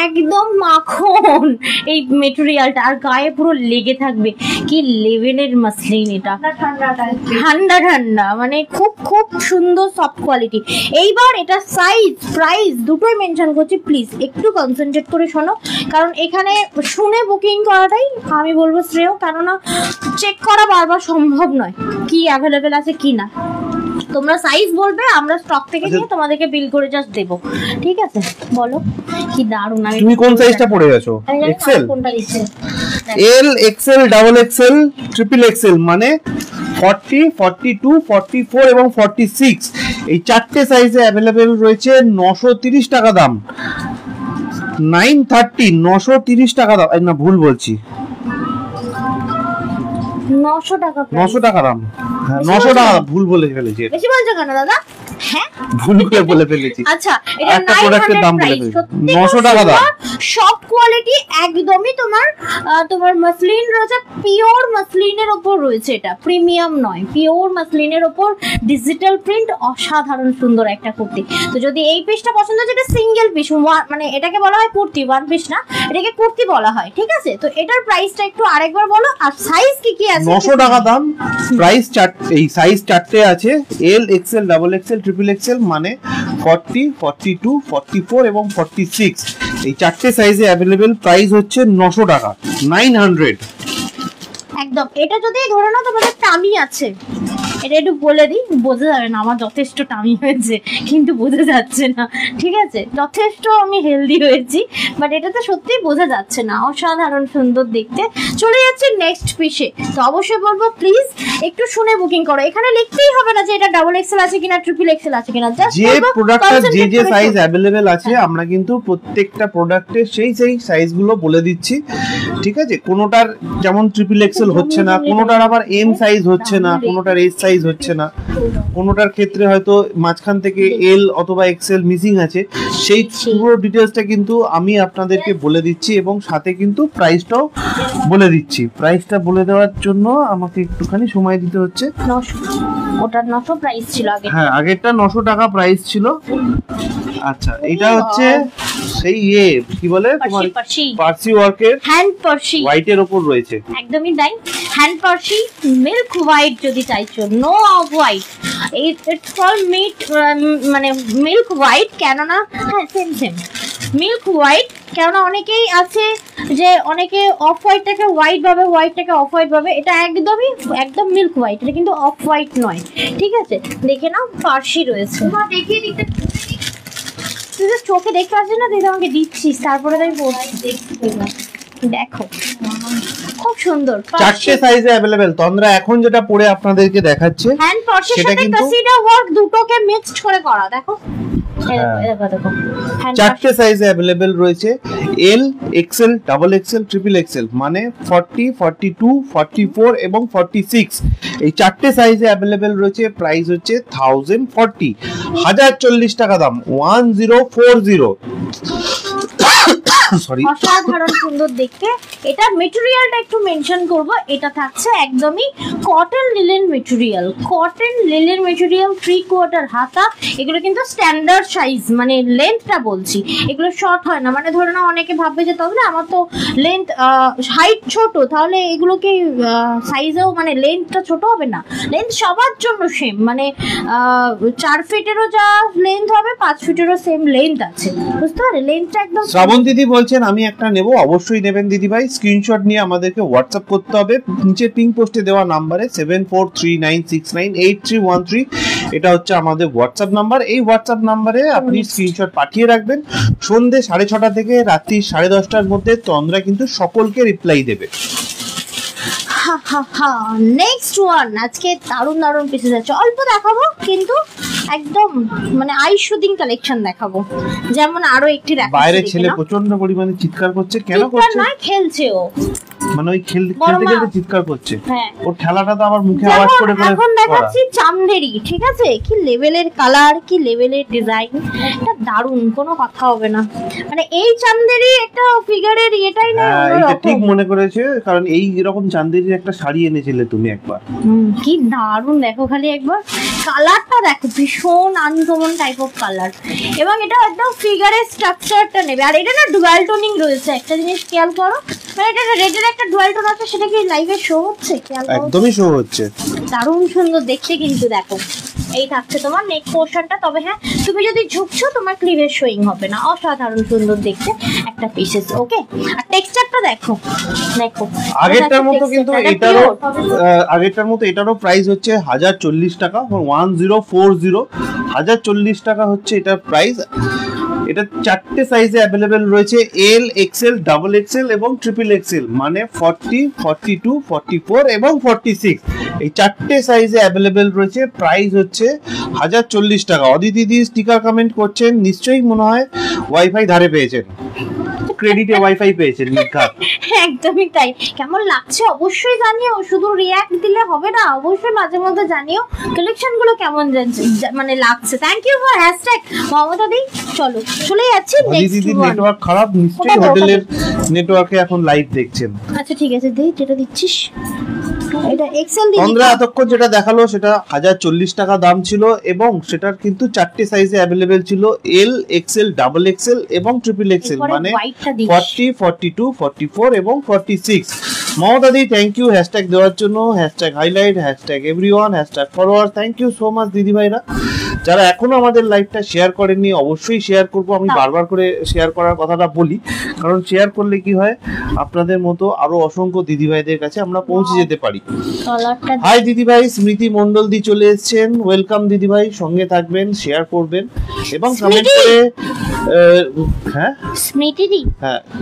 একদম মাখন এই মেটেরিয়ালটা, আর গায়ে পুরো লেগে থাকবে। কি লেভেলের মাসলিন এটা, ঠান্ডা ঠান্ডা, মানে খুব খুব সুন্দর সফট কোয়ালিটি। এইবার এটা সাইজ প্রাইস দুটোই মেনশন করছি, প্লিজ একটু কনসেন্ট্রেট করে শোনো, কারণ এখানে শুনে বুকিং করাটাই আমি বলবো শ্রেয়, কেননা চেক করা বারবার সম্ভব নয় কি অ্যাভেলেবেল আছে কি না। তোমরা সাইজ বলবে, আমরা স্টক থেকে নিয়ে তোমাদেরকে বিল করে জাস্ট দেবো, ঠিক আছে? বলো কি দারুণ। তুমি কোন সাইজটা পড়ে গেছো? এক্সেল, কোনটা দিচ্ছে? L, XL, double XL, triple XL, মানে 40, 42, 44 এবং 46, এই 4টে সাইজে অ্যাভেলেবেল রয়েছে। 930 টাকা দাম, 930, 930 টাকা দাম, না ভুল বলছি, 900 টাকা, 900 টাকা দাম, 900 টাকা, ভুল বলে ফেলেছি। বেশি বলছো কেন দাদা? হ্যাঁ ভুল করে বলে ফেলেছি, আচ্ছা এটা একটা প্রোডাক্টের দাম বলে ফেলেছি, 900 টাকা দাম। সফট কোয়ালিটি একদমই, তোমার মাসলিন রয়েছে, পিওর মাসলিনের উপর রয়েছে, এটা প্রিমিয়াম নয়, পিওর মাসলিনের উপর ডিজিটাল প্রিন্ট, অসাধারণ সুন্দর একটা কুর্তি। তো যদি এই পিসটা পছন্দ হচ্ছে, এটা সিঙ্গেল পিস, মানে এটাকে বলা হয় কুর্তি, 1 পিস না, এটাকে কুর্তি বলা হয়, ঠিক আছে? তো এটার প্রাইসটা একটু আরেকবার বলো, আর সাইজ কি কি আছে? 900 টাকা দাম, প্রাইস 4, এই সাইজ 4টে আছে, L, XL, double XL, triple XL, মানে 40, 42, 44 এবং 46, এই 4টে সাইজে অ্যাভেলেবেল। প্রাইস হচ্ছে 900 টাকা, 900 একদম। এটা যদি ধরে নাও তোমাদের টামি আছে, এটা একটু বলে দিই, বোঝা যাবে না আমার যথেষ্ট টামি হয়েছে, কিন্তু বোঝা যাচ্ছে না, ঠিক আছে? যথেষ্ট আমি হেলদি হয়েছি, বাট এটা তো সত্যিই বোঝা যাচ্ছে না, অসাধারণ সুন্দর দেখতে। চলে যাচ্ছে নেক্সট পিসে, তো অবশ্যই বলবো প্লিজ একটু শুনে বুকিং করো। এখানে লিখতেই হবে না যে এটা ডাবল এক্সেল আছে কিনা, ট্রিপল এক্সেল আছে কিনা, জাস্ট যে প্রোডাক্টটা যে সাইজ অ্যাভেলেবেল আছে, আমরা কিন্তু প্রত্যেকটা প্রোডাক্টের সেই সাইজগুলো বলে দিচ্ছি, ঠিক আছে? কোনোটার যেমন ট্রিপল এক্সেল হচ্ছে না, কোনোটার আবার এম সাইজ হচ্ছে না, কোনোটার এস সাইজ হচ্ছে না, কোনোটার ক্ষেত্রে হয়তো মাঝখান থেকে এল অথবা এক্সেল মিসিং আছে, সেই পুরো ডিটেইলসটা কিন্তু আমি আপনাদেরকে বলে দিচ্ছি এবং সাথে কিন্তু প্রাইসটাও বলে দিচ্ছি। প্রাইসটা বলে দেওয়ার জন্য আমাকে একটুখানি সময় দিতে হচ্ছে। 900, ওটা 900 প্রাইস ছিল আগে, হ্যাঁ আগেরটা 900 টাকা প্রাইস ছিল। আচ্ছা এটা হচ্ছে সেই কি বলে তোমার পার্সি ওয়ার্কের হ্যান্ড পার্সি, হোয়াইটের উপর রয়েছে, একদমই তাই, হ্যান্ড পার্সি মিল্ক হোয়াইট যদি চাইছো, no off white, it's call meet মানে মিল্ক হোয়াইট, কেননা হ্যাঁ সেম মিল্ক হোয়াইট, কেননা অনেকেই আছে যে অনেকে অফ হোয়াইটটাকে হোয়াইট ভাবে, হোয়াইটটাকে অফ হোয়াইট ভাবে, এটা একদম মিল্ক হোয়াইট, এটা কিন্তু অফ হোয়াইট নয়, ঠিক আছে? দেখে নাও পার্সি রয়েছে, দেখিয়ে দিতে, তুই তো চোখে দেখতে পাচ্ছিস না, তুই আমাকে দিচ্ছিস, তারপরে আমি দেখো খুব সুন্দর, চারটে সাইজে अवेलेबल। তন্দ্রা এখন যেটা পরে আপনাদেরকে দেখাচ্ছে হ্যান্ড পার্সের সাথে কাসিডা ওয়ার্ক দুটোকে মিক্সড করে করা, দেখো দেখো চারটে সাইজে अवेलेबल রয়েছে, L, XL, double XL, triple XL, মানে 40, 42, 44 এবং 46, এই চারটে সাইজে अवेलेबल রয়েছে। প্রাইস হচ্ছে 1040, 1040 টাকা দাম, 1040। সরি, অসাধারণ সুন্দর দেখতে। এটা মেটেরিয়ালটা একটু মেনশন করব, এটা থাকছে একদমই কটন লিলেন মেটেরিয়াল, 3/4 হাতা। এগুলো কিন্তু স্ট্যান্ডার্ড সাইজ, মানে লেন্থটা বলছি, এগুলো শর্ট হয় না, মানে ধরে নাও অনেকে ভাববে যে তবে আমার তো লেন্থ হাইট ছোট, তাহলে এগুলোকে সাইজেও মানে লেন্থটা ছোট হবে না, লেন্থ সবার জন্য সেম, মানে 4 ফিটেরও যা লেন্থ হবে 5 ফিটেরও সেম লেন্থ আছে, বুঝতে পারলে? লেন্থটা একদম। শ্রাবণ দিদি বলছেন আমি একটা নেব, অবশ্যই নেবেন দিদি ভাই, স্ক্রিনশট নিয়ে আমাদেরকে হোয়াটসঅ্যাপ করতে হবে নিচে পিঙ্ক পোস্টে দেওয়া নাম্বারে 7439698313, এটা হচ্ছে আমাদের হোয়াটসঅ্যাপ নাম্বার। এই হোয়াটসঅ্যাপ নাম্বারে আপনি স্ক্রিনশট পাঠিয়ে রাখবেন, সন্ধ্যে 6:30 থেকে রাত্রি 10:30টার মধ্যে তন্দ্রা কিন্তু সকলকে রিপ্লাই দেবে। নেক্সট ওয়ান, আজকে দারুণ পিসেস আছে, অল্প দেখাবো কিন্তু একদম মানে আই শুটিং কালেকশন দেখাবো, যেমন আরো একটি দেখাবো। বাইরে ছেলে প্রচন্ড পরিমাণে চিৎকার করছে, কেন করছে? না খেলছে ও, মানে ওই খেলতে চিৎকার করছে, হ্যাঁ ওর ঠেলাটা তো আবার মুখে আওয়াজ করে করে। এখন দেখাচ্ছি চান্দেরি, ঠিক আছে? কি লেভেলের কালার, কি লেভেলের ডিজাইন, এটা দারুণ, কোনো কথা হবে না, মানে এই চান্দেরি একটা ফিগারের এটাই না, এটা ঠিক মনে করেছে, কারণ এই এরকম চান্দেরির একটা শাড়ি এনেছিলে তুমি একবার, কি দারুণ, দেখো খালি একবার কালারটা দেখো, ভীষণ আনকমন টাইপ অফ কালার, এবং এটা একদম ফিগারের স্ট্রাকচারটা নেবে। আর এটা না ডুয়াল টোনিং রয়েছে, একটা জিনিস খেয়াল করো, মানে এটা রেডের একটা ডুয়াল টোন আছে, সেটা কি লাইভে শো হচ্ছে? খেয়াল করো, একদমই শো হচ্ছে, দারুণ সুন্দর দেখতে কিন্তু। দেখো এই থাকছে তোমার নেক পোর্শনটা, তবে হ্যাঁ তুমি যদি ঝুঁকছো তোমার ক্লিভেজ শোয়িং হবে না, অসাধারণ সুন্দর দেখতে একটা পিসেস। ওকে, আর টেক্সচারটা দেখো, আগেরটার মতো কিন্তু এটারও প্রাইস হচ্ছে 1040 টাকা, 1040, 1040 টাকা হচ্ছে এটার প্রাইস। এটা চারটে সাইজে अवेलेबल রয়েছে, এল, এক্সেল, ডাবল এক্সেল এবং ট্রিপল এক্সেল, মানে 40, 42, 44 এবং 46, এই চারটে সাইজে अवेलेबल রয়েছে। প্রাইস হচ্ছে 1040 টাকা। অদিতি দিদি স্টিকার কমেন্ট করছেন, নিশ্চয়ই মনে হয় ওয়াইফাই ধারে পেয়েছেন, ক্রেডিটে ওয়াইফাই পেয়েছেন নির্ঘাত। একদমই তাই। কেমন লাগছে অবশ্যই জানিও, শুধু রিঅ্যাক্ট দিলে হবে না, অবশ্যই মাঝে মধ্যে জানিও কালেকশন গুলো কেমন মানে লাগছে। Thank you for hashtag Mamata di. চলো চলে যাচ্ছি নেক্সট ওয়ান। নেটওয়ার্ক খারাপ, নিশ্চয়ই হোটেলের নেটওয়ার্কে এখন লাইভ দেখছেন। আচ্ছা ঠিক আছে, দেই যেটা দিচ্ছিস এটা এক্সেল দিই। আমরা এতক্ষণ যেটা দেখালো সেটা 1040 টাকা দাম ছিল, এবং সেটার কিন্তু চারটে সাইজে अवेलेबल ছিল, এল, এক্সেল, ডাবল এক্সেল এবং ট্রিপল এক্সেল, মানে 40, 42, 44 এবং 46। মমতা দি থ্যাংক ইউ হ্যাশট্যাগ দেওয়ার জন্য, hashtag highlight, hashtag everyone, hashtag follower. Thank you so much দিদি ভাইরা। যারা এখনো আমাদের লাইভটা শেয়ার করেননি অবশ্যই শেয়ার করব, আমি বারবার করে শেয়ার করার কথাটা বলি, কারণ শেয়ার করলে কি হয় আপনাদের মতো আরো অসংখ্য দিদি ভাইদের কাছে আমরা পৌঁছে যেতে পারি। হাই দিদি ভাই, স্মৃতি মন্ডল দি চলে এসেছেন, ওয়েলকাম দিদি ভাই, সঙ্গে থাকবেন, শেয়ার করবেন এবং কমেন্ট করে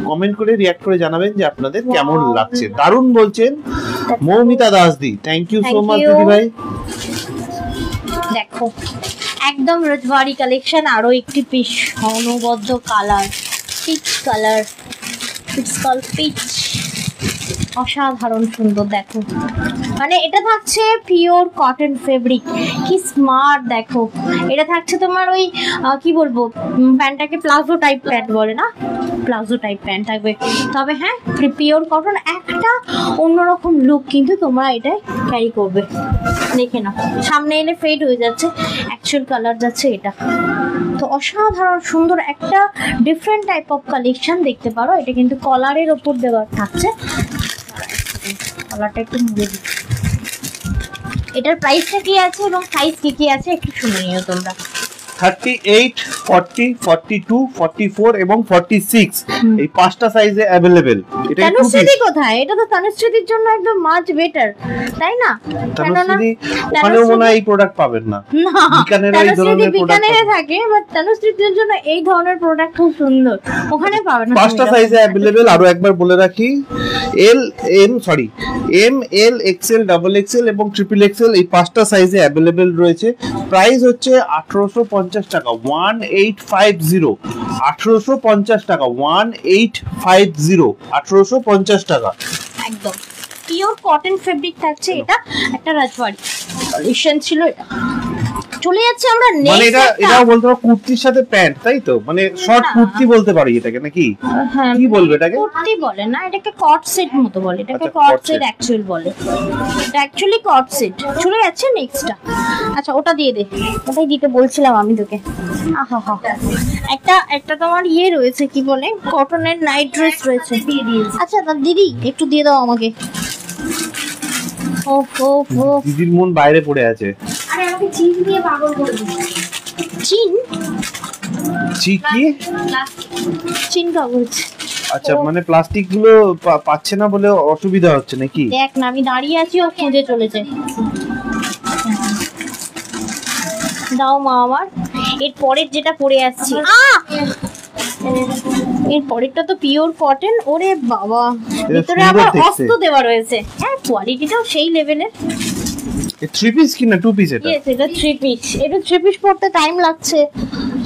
কমেন্ট করে রিঅ্যাক্ট করে জানাবেন যে আপনাদের কেমন লাগছে। দারুণ বলছেন মৌমিতা দাস দি, থ্যাংক ইউ সো মাচ দিদি ভাই। দেখো একদম রজবাড়ি কালেকশন, আরো একটি পিস অনবদ্য colour, peach colour, it's call peach, অসাধারণ সুন্দর। দেখো মানে এটা থাকছে পিওর কটন ফেব্রিক, কি স্মার্ট। দেখো এটা থাকছে তোমার ওই কি বলবো, প্যান্টটাকে প্লাজো টাইপ প্যান্ট বলে না, প্লাজো টাইপ প্যান্ট থাকবে, তবে হ্যাঁ পিওর কটন, একটা অন্যরকম লুক কিন্তু তোমরা এটা ক্যারি করবে। দেখে নাও, সামনে এলে ফেড হয়ে যাচ্ছে, অ্যাকচুয়াল কালার যাচ্ছে এটা। তো অসাধারণ সুন্দর একটা ডিফারেন্ট টাইপ অফ কালেকশন দেখতে পারো। এটা কিন্তু কলারের ওপর দেওয়া থাকছে, কলারটা একটু মুড়ে দিই, এটার প্রাইসটা কি আছে এবং সাইজ কি আছে একটু শুনে নিও তোমরা। 38, 40, 42, 44 এবং 46 এই পাঁচটা সাইজে अवेलेबल। এটা তনুশ্রী কোথায়? এটা তো তনুশ্রীর জন্য একদম মাচ বেটার, তাই না? তনুশ্রী ওখানেও মনে হয় এই প্রোডাক্ট পাবেন না, বিকানেরে এই ধরনের প্রোডাক্ট বিকানেরে থাকে, বাট তনুশ্রীর জন্য এই ধরনের প্রোডাক্ট খুব সুন্দর, ওখানে পাবেন না। পাঁচটা সাইজে अवेलेबल। আরো একবার বলে রাখি, M L XL double XL এবং ট্রিপল এক্সএল এই পাঁচটা সাইজে अवेलेबल রয়েছে। প্রাইস হচ্ছে 1850 টাকা, 1850, 1850 টাকা, 1850, 1850 টাকা একদম পিওর কটন ফেব্রিক থাকছে। এটা একটা রাজবাড়ি কালেকশন ছিল, এটা চলে যাচ্ছে আমরা নেক্সট। মানে এটাও বলতে পারো কুর্তির সাথে প্যান্ট, তাই তো? মানে শর্ট কুর্তি বলতে পারি এটাকে, নাকি হ্যাঁ কি বলবে এটাকে? কুর্তি বলে না, এটাকে কট সেট মতো বলে, এটাকে আচ্ছা, কট কট সেট সেট। অ্যাকচুয়াল বলে, এটা অ্যাকচুয়ালি কট সেট। চলে যাচ্ছে নেক্সটটা। আচ্ছা ওটা দিয়ে দে, ওটাই দিতে বলছিলাম আমি তোকে। আহা হা, একটা তোমার ইয়ে রয়েছে, কি বলে, কটনের নাইট ড্রেস রয়েছে। আচ্ছা দিদি একটু দিয়ে দাও আমাকে। ও ও ও, দিদির মন বাইরে পড়ে আছে। আরে আমাকে চিজ দিয়ে পাগল করে দিস। চিন কি চিন কাগজ। আচ্ছা, মানে প্লাস্টিক গুলো পাচ্ছে না বলে অসুবিধা হচ্ছে নাকি? দেখ না, আমি দাঁড়িয়ে আছি, ও খুঁজে চলেছে। দাও মা আমার। এর পরের যেটা পরে আসছি, এর পরেরটা তো পিওর কটন। ওরে বাবা, ভিতরে আবার অস্ত দেওয়া রয়েছে। হ্যাঁ, কোয়ালিটিটাও সেই লেভেলের। থ্রি পিস কি না টু পিস? এটা এটা থ্রি পিস। এটা থ্রি পিস পড়তে টাইম লাগছে,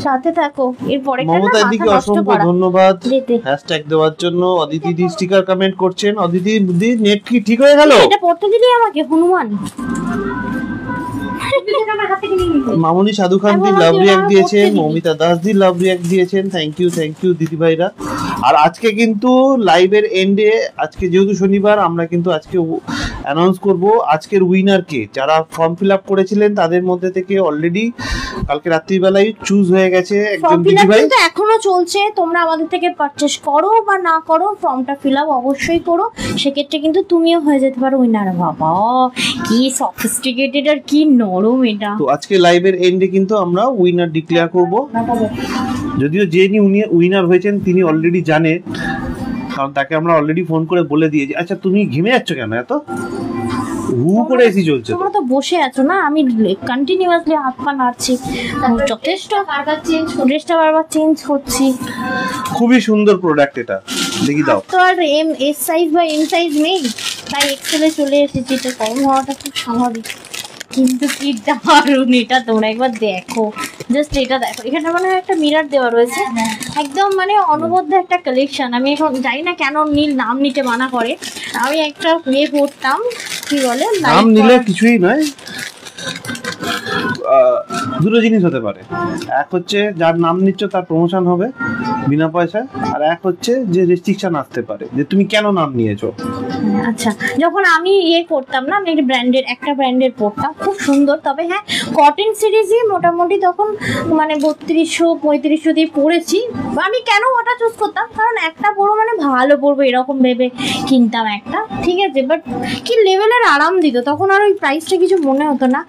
সাথে থাকো। এর পরেরটা না, মমতা দিকে মাথা নষ্ট অসংখ্য করা। ধন্যবাদ দিতে। হ্যাশট্যাগ দেওয়ার জন্য। অদিতি দি স্টিকার কমেন্ট করছেন। অদিতি দি নেট কি ঠিক হয়ে গেল? এটা পড়তে দিলি আমাকে হনুমান। মামুনি সাধু খান দি লাভ রিঅ্যাক্ট দিয়েছেন, মমিতা দাস দি লাভ রিঅ্যাক্ট দিয়েছেন। থ্যাংক ইউ দিদি ভাইরা। আর আজকে কিন্তু লাইভের এন্ডে, আজকে যেহেতু শনিবার, আমরা কিন্তু আজকে অ্যানাউন্স করব আজকের উইনারকে। যারা ফর্ম ফিল আপ করেছিলেন তাদের মধ্যে থেকে অলরেডি কালকে রাত্রিবেলায় চুজ হয়ে গেছে একজন দিদি ভাই। কিন্তু এখনো চলছে, তোমরা আমাদের থেকে পারচেজ করো বা না করো, ফর্মটা ফিল আপ অবশ্যই করো। সেক্ষেত্রে কিন্তু তুমিও হয়ে যেতে পারো উইনার। বাবা কি সফিস্টিকেটেড আর কি নরম এটা। তো আজকে লাইভের এন্ডে কিন্তু আমরা উইনার ডিক্লেয়ার করব। যদিও যিনি উইনার হয়েছেন তিনি অলরেডি জানে, কারণ তাকে আমরা অলরেডি ফোন করে বলে দিয়েছি। আচ্ছা তুমি ঘেমে যাচ্ছ কেন এত? হু করে এসি চলছে। তোমরা তো বসে আছো না, আমি কন্টিনিউয়াসলি হাত পা নাড়ছি, যথেষ্ট ড্রেসটা বারবার চেঞ্জ করছি। খুবই সুন্দর প্রোডাক্ট এটা, দেখি দাও। তো আর এস সাইজ বা এম সাইজ নেই, তাই এক্সেলে চলে এসেছি। এটা কম হওয়াটা খুব স্বাভাবিক, কিন্তু কি দারুণ এটা, তোমরা একবার দেখো। জাস্ট এটা দেখো, এখানে মানে একটা মিরর দেওয়া রয়েছে, একদম মানে অনবদ্য একটা কালেকশন। আমি এখন জানি না কেন নীল নাম নিতে মানা করে। আমি একটা ইয়ে পড়তাম, কি বলে, নাম নিলে কিছুই নয়, দুটো জিনিস হতে পারে। এক হচ্ছে যার নাম নিচ্ছ তার প্রমোশন হবে বিনা পয়সায়, আর এক হচ্ছে যে রেস্ট্রিকশন আসতে পারে যে তুমি কেন নাম নিয়েছো। আচ্ছা, যখন আমি ইয়ে করতাম না, আমি একটা ব্র্যান্ডের পড়তাম, খুব সুন্দর। তবে হ্যাঁ, কটন সিরিজই মোটামুটি তখন মানে 3200-3500 দিয়ে পড়েছি। আমি কেন ওটা চুজ করতাম, কারণ একটা পরবো মানে ভালো পরবো এরকম ভেবে কিনতাম একটা, ঠিক আছে। বাট কি লেভেলের আরাম দিত, তখন আর ওই প্রাইসটা কিছু মনে হতো না।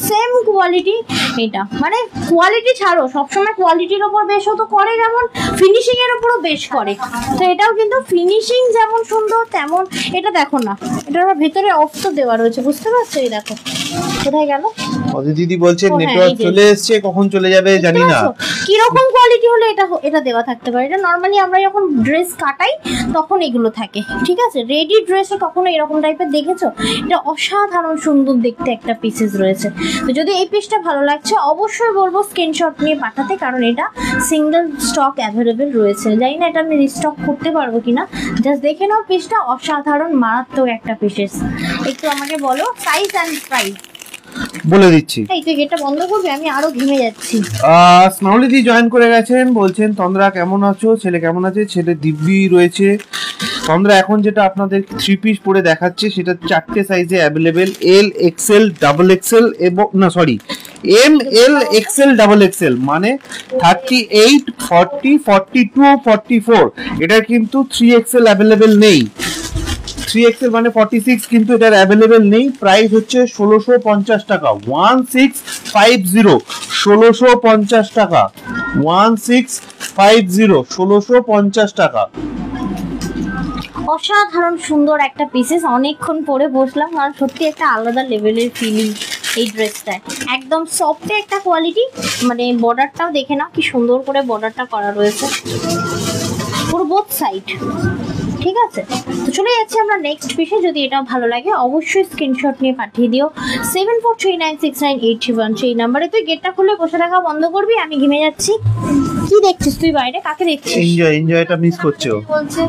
Same quality. এটা মানে কোয়ালিটি ছাড়ো, সবসময় কোয়ালিটির ওপর বেশ হতো করে, যেমন ফিনিশিং এর উপরও বেশ করে। তো এটাও কিন্তু ফিনিশিং যেমন সুন্দর তেমন। এটা দেখো না, এটার ভেতরে অস্ত দেওয়া রয়েছে, বুঝতে পারছো? এই দেখো কোথায় গেল দিদি বলছে নেটওয়ার্ক চলে এসেছে, কখন চলে যাবে জানি না। কিরকম কোয়ালিটি হলে এটা দেওয়া থাকতে পারে। এটা নর্মালি আমরা যখন ড্রেস কাটাই তখন এগুলো থাকে, ঠিক আছে। রেডি ড্রেসে কখনো এরকম টাইপের দেখেছো? এটা অসাধারণ সুন্দর দেখতে একটা পিসেস রয়েছে। তো যদি এই পিসটা ভালো লাগছে অবশ্যই বলবো স্ক্রিনশট নিয়ে পাঠাতে, কারণ এটা সিঙ্গেল স্টক অ্যাভেলেবেল রয়েছে। জানি না এটা আমি রিস্টক করতে পারবো কিনা, জাস্ট দেখে নাও। পিসটা অসাধারণ মারাত্মক একটা পিসেস। একটু আমাকে বলো সাইজ অ্যান্ড প্রাইস। বলে দিচ্ছি। এই তুই গেটটা বন্ধ করবি, আমি আরো ঘেমে যাচ্ছি। স্মাউলি দি জয়েন করে গেছেন, বলছেন তন্দ্রা কেমন আছো? ছেলে কেমন আছে? ছেলে দিব্যি রয়েছে। তন্দ্রা এখন যেটা আপনাদের থ্রি পিস পরে দেখাচ্ছে সেটা 4টে সাইজে available, L XL double XL এবং না sorry M L XL double XL, মানে 38, 40, 42, 44। এটার কিন্তু 3XL অ্যাভেলেবেল নেই। 3XL মানে 46, কিন্তু এটার অ্যাভেলেবেল নেই। প্রাইস হচ্ছে 1650 টাকা, 1650, 1650 টাকা, 1650, 1650 টাকা। অসাধারণ সুন্দর একটা পিসেস, অনেকক্ষণ পরে বসলাম কারণ সত্যি একটা আলাদা লেভেলের ফিলিং এই ড্রেসটায়। একদম সফট একটা কোয়ালিটি, মানে বর্ডারটাও দেখে নাও কি সুন্দর করে বর্ডারটা করা রয়েছে পুরো বোথ সাইড। ঠিক আছে, তো চলে যাচ্ছি আমরা নেক্সট পিসে। যদি এটা ভালো লাগে অবশ্যই স্ক্রিনশট নিয়ে পাঠিয়ে দিও 74396981 সেই নাম্বারে। তুই গেটটা খুলে বসে থাকা বন্ধ করবি, আমি ঘেমে যাচ্ছি। কি দেখছিস তুই বাইরে, কাকে দেখছিস? এনজয়টা মিস করছো।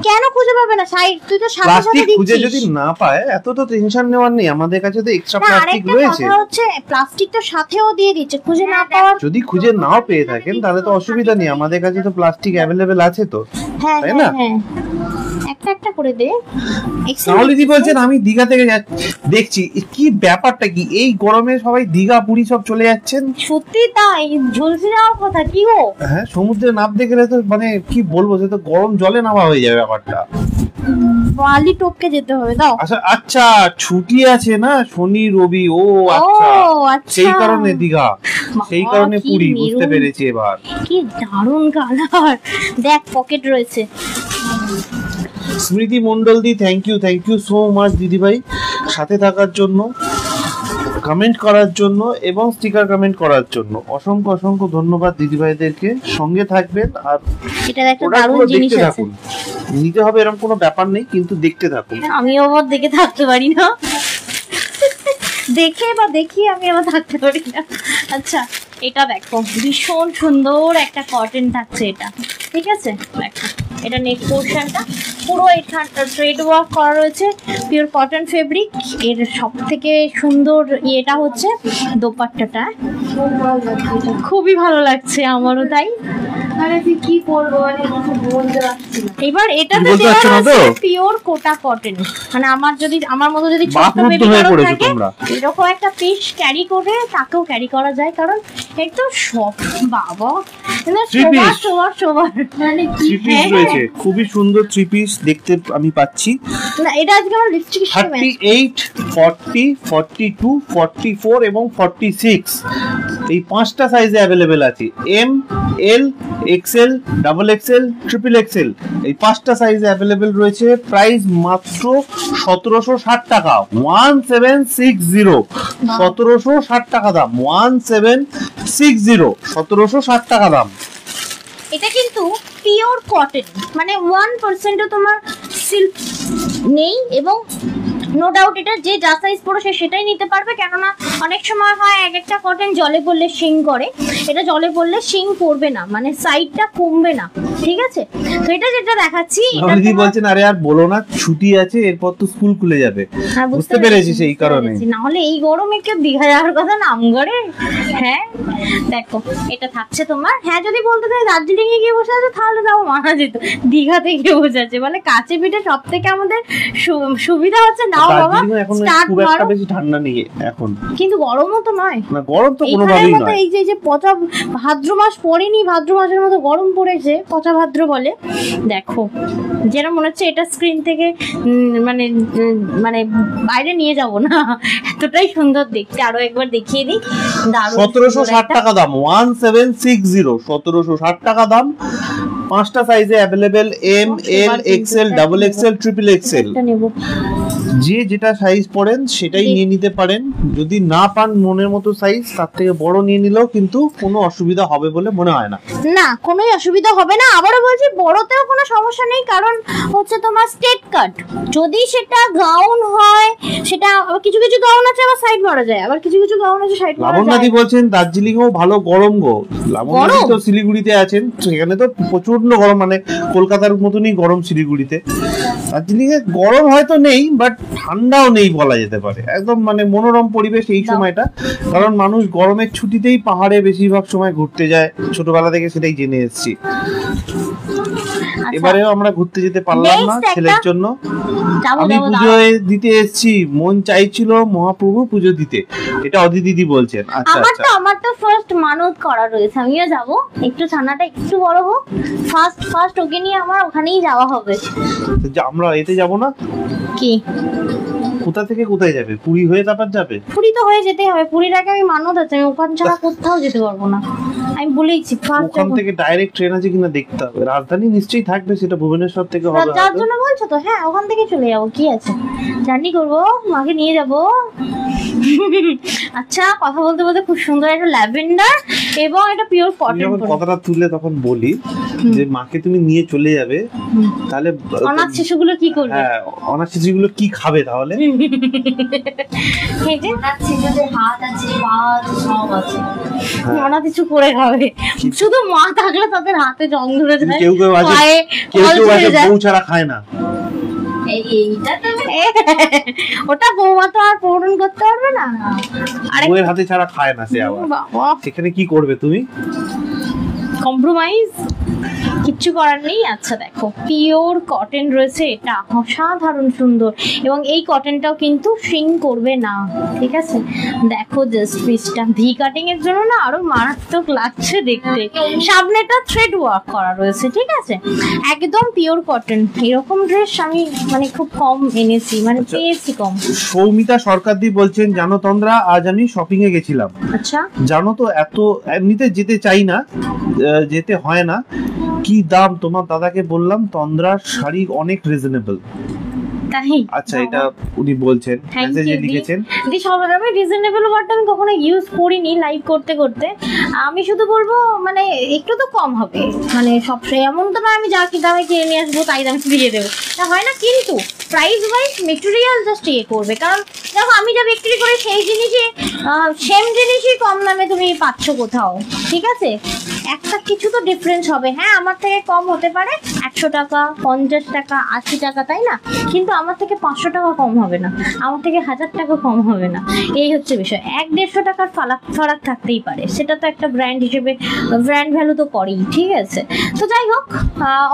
কেন খুঁজে পাবে না? সাইড তুই তো সাথে সাথে প্লাস্টিক খুঁজে দিচ্ছিস। যদি না পায় এত তো টেনশন নেওয়ার নেই, আমাদের কাছে তো এক্সট্রা প্লাস্টিক রয়েছে। কথা হচ্ছে প্লাস্টিক তো সাথেও দিয়ে দিচ্ছে, খুঁজে না পাওয়ার। যদি খুঁজে নাও পেয়ে থাকেন তাহলে তো অসুবিধা নেই, আমাদের কাছে তো প্লাস্টিক অ্যাভেলেবেল আছে তো, হ্যাঁ তাই না? হ্যাঁ, একটা একটা করে দে। সাউলিদি বলছেন আমি দীঘা থেকে দেখছি, কি ব্যাপারটা কি এই গরমে সবাই দীঘা পুরী সব চলে যাচ্ছেন? সত্যি তাই, ঝলসে যাওয়ার কথা কি গো? হ্যাঁ, সমুদ্রে নামতে গেলে তো মানে কি বলবো, সে তো গরম জলে নামা হয়ে যাবে ব্যাপারটা। বালি টপকে যেতে হবে দাও। আচ্ছা আচ্ছা, ছুটি আছে না শনি রবি, ও আচ্ছা সেই কারণে দীঘা, সেই কারণে পুরী, বুঝতে পেরেছি এবার। কি দারুণ কালার, দেখ পকেট রয়েছে। স্মৃতি মন্ডল দি থ্যাংক ইউ সো মাচ দিদি ভাই, সাথে থাকার জন্য, কমেন্ট করার জন্য এবং স্টিকার কমেন্ট করার জন্য অসংখ্য অসংখ্য ধন্যবাদ দিদি ভাইদেরকে। সঙ্গে থাকবেন আর এটা একটা দারুণ জিনিস আছে, নিতে হবে এরকম কোনো ব্যাপার নেই, কিন্তু দেখতে থাকুন। আমিও আবার দেখে থাকতে পারি না, দেখে বা দেখি আমি আবার থাকতে পারি না। আচ্ছা এটা দেখো, ভীষণ সুন্দর একটা কটন থাকছে এটা। ঠিক আছে, দেখো এটা নেক পোর্শনটা পুরো এখানটা থ্রেড ওয়ার্ক করা রয়েছে, পিওর কটন ফেব্রিক। এর সব থেকে সুন্দর ইয়েটা হচ্ছে দোপাট্টাটা, খুবই ভালো লাগছে আমারও তাই। কি বলবো, এবার এটাতে পিওর কোটা কটন, মানে আমার মতো যদি ছোট বেবি কারো থাকে এরকম একটা পিস ক্যারি করে তাকেও ক্যারি করা যায়, কারণ একদম সব বাবা মানে খুবই সুন্দর থ্রি পিস দেখতে আমি পাচ্ছি। না এটা আজকে আমার লিপস্টিক 38, 40, 42, 44 এবং 46 এই পাঁচটা সাইজে অ্যাভেলেবেল আছে। M, L, XL, double XL, triple XL এই পাঁচটা সাইজে অ্যাভেলেবেল রয়েছে। প্রাইস মাত্র 1760 টাকা, 1760, 1760 টাকা দাম, 1760, 1760 টাকা দাম। এটা কিন্তু পিওর কটন, মানে 1% তোমার সিল্ক নেই, এবং নো ডাউট এটা যে যা সাইজ পড়ো সে সেটাই নিতে পারবে, কেননা অনেক সময় হয় এক একটা কটন জলে পড়লে শিং করে, এটা জলে পড়লে শিং পড়বে না, মানে সাইডটা কমবে না। ঠিক আছে, তো এটা যেটা দেখাচ্ছি দিদি বলছেন আরে আর বলো না, ছুটি আছে, এরপর তো স্কুল খুলে যাবে। বুঝতে পেরেছি, সেই কারণে। না হলে এই গরমে কেউ দীঘা যাওয়ার কথা নাম করে? হ্যাঁ দেখো এটা থাকছে তোমার। হ্যাঁ যদি বলতে চাই দার্জিলিং এ গিয়ে বসে আছে তাহলে তাও মানা যেত, দীঘাতে গিয়ে বসে আছে মানে কাছে পিঠে সব থেকে আমাদের সুবিধা হচ্ছে। নাও বাবা স্টার্ট মারো, বেশি ঠান্ডা নেই এখন, কিন্তু গরমও তো নয় না, গরম তো কোনোভাবেই নয়। এই যে পচা ভাদ্র মাস পড়েনি, ভাদ্র মাসের মতো গরম পড়েছে, পচা ভাদ্র বলে। দেখো যেটা মনে হচ্ছে এটা স্ক্রিন থেকে মানে মানে বাইরে নিয়ে যাব না, এতটাই সুন্দর দেখতে। আরো একবার দেখিয়ে দিই, দারুণ 1760 টাকা দাম, 1760, 1760 টাকা দাম। পাঁচটা সাইজে available, M, L, XL, double XL, triple XL. যে যেটা সাইজ পড়েন সেটাই নিয়ে নিতে পারেন। যদি না পান মনের মতো সাইজ, তার থেকে বড় নিয়ে নিলেও কিন্তু কোনো অসুবিধা হবে বলে মনে হয় না। না, কোনোই অসুবিধা হবে না। আবারও বলছি বড়তেও কোনো সমস্যা নেই, কারণ হচ্ছে তোমার স্টেট কাট। যদি সেটা গাউন হয়, সেটা কিছু কিছু গাউন আছে আবার সাইড মারা যায়, আবার কিছু কিছু গাউন আছে সাইড মারা যায়। লাবণ্যদি বলছেন দার্জিলিং ও ভালো গরম গো। লাবণ্যদি তো শিলিগুড়িতে আছেন, সেখানে তো প্রচন্ড গরম, মানে কলকাতার মতনই গরম শিলিগুড়িতে। দার্জিলিং এ গরম হয়তো নেই, বাট ঠান্ডাও নেই বলা যেতে পারে। একদম মানে মনোরম পরিবেশ এই সময়টা, কারণ মানুষ গরমের ছুটিতেই পাহাড়ে বেশিরভাগ সময় ঘুরতে যায়, ছোটবেলা থেকে সেটাই জেনে এসেছি। এবারেও আমরা ঘুরতে যেতে পারলাম না Next ছেলের জন্য। যাবো আমি যাবো পুজো দিতে এসেছি, মন চাইছিল মহাপ্রভু পুজো দিতে, এটা অদি দিদি বলছেন। আচ্ছা আচ্ছা, আমার তো ফার্স্ট মানত করা রয়েছে, আমিও যাব, একটু ছানাটা একটু বড় হোক, ফার্স্ট ওকে নিয়ে আমার ওখানেই যাওয়া হবে। আমরা এতে যাব না কি কোথা থেকে কোথায় যাবে? পুরী হয়ে তারপর যাবে? পুরী তো হয়ে যেতেই হবে, পুরীর আগে আমি মানত আছে, আমি ওখান ছাড়া কোথাও যেতে পারবো না, আমি বলেইছি। ওখান থেকে ডাইরেক্ট ট্রেন আছে কিনা দেখতে হবে। রাজধানী নিশ্চয়ই থাকবে, সেটা ভুবনেশ্বর থেকে হবে। যার জন্য বলছো তো, হ্যাঁ ওখান থেকে চলে যাবো, কি আছে, জার্নি করবো, মাকে নিয়ে যাবো। আচ্ছা, কথা বলতে বলতে খুব সুন্দর একটা ল্যাভেন্ডার এবং একটা পিওর কটন। যখন কথাটা তুলে তখন বলি যে মাকে তুমি নিয়ে চলে যাবে, তাহলে অনাথ শিশুগুলো কি করবে? হ্যাঁ, অনাথ শিশুগুলো কি খাবে তাহলে? অনাথ কিছু করে খাবে, শুধু মা থাকলে তাদের হাতে জং ধরে যায়, কেউ কেউ আছে বউ ছাড়া খায় না। ওটা বৌমা তো আর পূরণ করতে পারবে না, বউয়ের হাতে ছাড়া খায় না সে। আবার সেখানে কি করবে তুমি? কম্প্রোমাইজ কিচ্ছু করার নেই। আচ্ছা দেখো, পিওর কটন রয়েছে, এটা অসাধারণ সুন্দর, এবং এই কটনটাও কিন্তু শ্রিঙ্ক করবে না, ঠিক আছে? দেখো জাস্ট পিসটা ভি কাটিং এর জন্য না আরো মারাত্মক লাগছে দেখতে। সামনেটা থ্রেড ওয়ার্ক করা রয়েছে, ঠিক আছে, একদম পিওর কটন। এরকম ড্রেস আমি মানে খুব কম এনেছি, মানে পেয়েছি কম। সৌমিতা সরকার দি বলছেন, জানো তন্দ্রা, আজ আমি শপিং এ গেছিলাম। আচ্ছা, জানো তো এত এমনিতে যেতে চাই না, যেতে হয় না, কি দাম তোমার দাদাকে বললাম, তন্দ্রার শাড়ি অনেক রিজনেবল। তাই? আচ্ছা, এটা উনি বলছেন, মেসেজে লিখেছেন। দি সবার আমি রিজনেবল ওয়ার্ডটা আমি কখনো ইউজ করিনি লাইভ করতে করতে, আমি শুধু বলবো মানে একটু তো কম হবে, মানে সবসময় এমন তো না আমি যা কি দামে কিনে নিয়ে আসবো তাই দামে দিয়ে দেবো, তা হয় না, কিন্তু প্রাইস ওয়াইজ মেটেরিয়াল জাস্ট ইয়ে করবে। কারণ দেখো, আমি যা বিক্রি করি সেই জিনিসই সেম জিনিসই কম দামে তুমি পাচ্ছ কোথাও, ঠিক আছে? একটা কিছু তো ডিফারেন্স হবে। হ্যাঁ, আমার থেকে কম হতে পারে 100 টাকা, 50 টাকা, 80 টাকা, তাই না? কিন্তু আমার থেকে 500 টাকা কম হবে না, আমার থেকে 1000 টাকা কম হবে না, এই হচ্ছে বিষয়। 100-150 টাকার ফারাক থাকতেই পারে, সেটা তো একটা ব্র্যান্ড হিসেবে ব্র্যান্ড ভ্যালু তো করেই, ঠিক আছে? তো যাই হোক,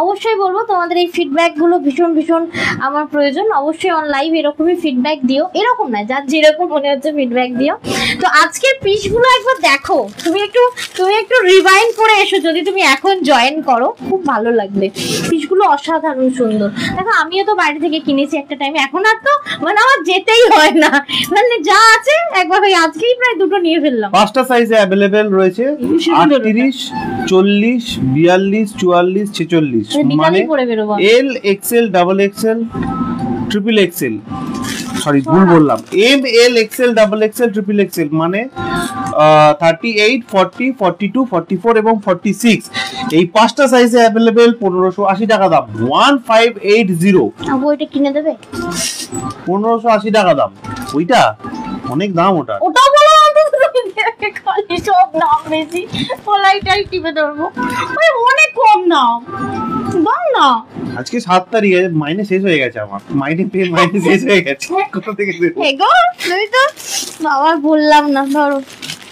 অবশ্যই বলবো তোমাদের এই ফিডব্যাকগুলো ভীষণ ভীষণ আমার প্রয়োজন। অবশ্যই অন লাইভ এরকমই ফিডব্যাক দিও, এরকম না, যার যেরকম মনে হচ্ছে ফিডব্যাক দিও। তো আজকের পিসগুলো একবার দেখো, তুমি একটু রিভাইন্ড করে এসো, যদি তুমি এখন জয়েন করো খুব ভালো লাগবে। পিসগুলো অসাধারণ সুন্দর। দেখো, আমিও তো বাইরে থেকে কিনেছি একটা টাইমে, এখন আর তো মানে আমার যেতেই হয় না, মানে যা আছে একবার ওই আজকেই প্রায় দুটো নিয়ে ফেললাম। 5টা সাইজে अवेलेबल রয়েছে, 38, 40, 42, 44, 46, মানে L, XL, double XL, triple XL, sorry ভুল বললাম, M, L, XL, double XL, triple XL, মানে 38, 40, 42, 44 এবং 46, এই 5টা সাইজে अवेलेबल। 1580 টাকা দাম, 1580। ওইটা কিনে দেবে? 1580 টাকা দাম, ওইটা অনেক দাম। ওটা বলো, খালি সব দাম বেশি, ওলাইটাই টিপে ধরবো, ওই অনেক কম দাম, দাম না। আজকে 7 তারিখে মাইনে শেষ হয়ে গেছে, আমার মাইনে শেষ হয়ে গেছে, কোথা থেকে দেব? এগো তুমি তো বাবা বললাম না, ধরো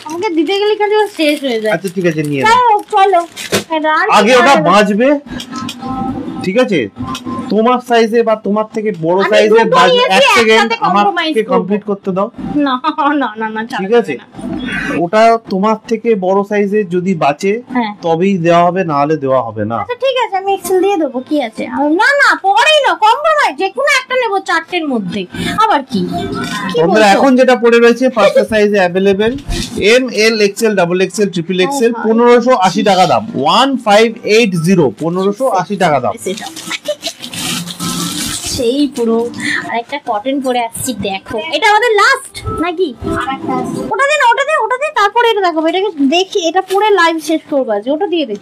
আমাকে দিতে গেলে খালি শেষ হয়ে যায়। আচ্ছা ঠিক আছে, নিয়ে নাও, চলো আগে ওটা বাঁচবে, ঠিক আছে? তোমার সাইজে বা তোমার থেকে বড় সাইজে বাজে, এক সেকেন্ড আমাকে কমপ্লিট করতে দাও। না না না না, ঠিক আছে, ওটা তোমার থেকে বড় সাইজে যদি বাঁচে তবেই দেওয়া হবে, না হলে দেওয়া হবে না। আচ্ছা ঠিক আছে, আমি এক্সেল দিয়ে দেবো, কি আছে? না না, পরেই না, কম্প্রোমাইজ, যে কোনো একটা নেব 4টের মধ্যে, আবার কি? তোমরা এখন যেটা পড়ে রয়েছে 5টা সাইজে available, M, L, XL, double XL, triple XL, 1580 টাকা দাম, 1580, 1580 টাকা দাম। সেই পুরো আরেকটা কটন পরে আসছি, দেখো এটা আমাদের লাস্ট নাকি? ওটা দে না, ওটা দে, তারপরে এটা দেখো, এটাকে দেখি, এটা পুরো লাইভ শেষ করবো আজ, ওটা দিয়ে দে,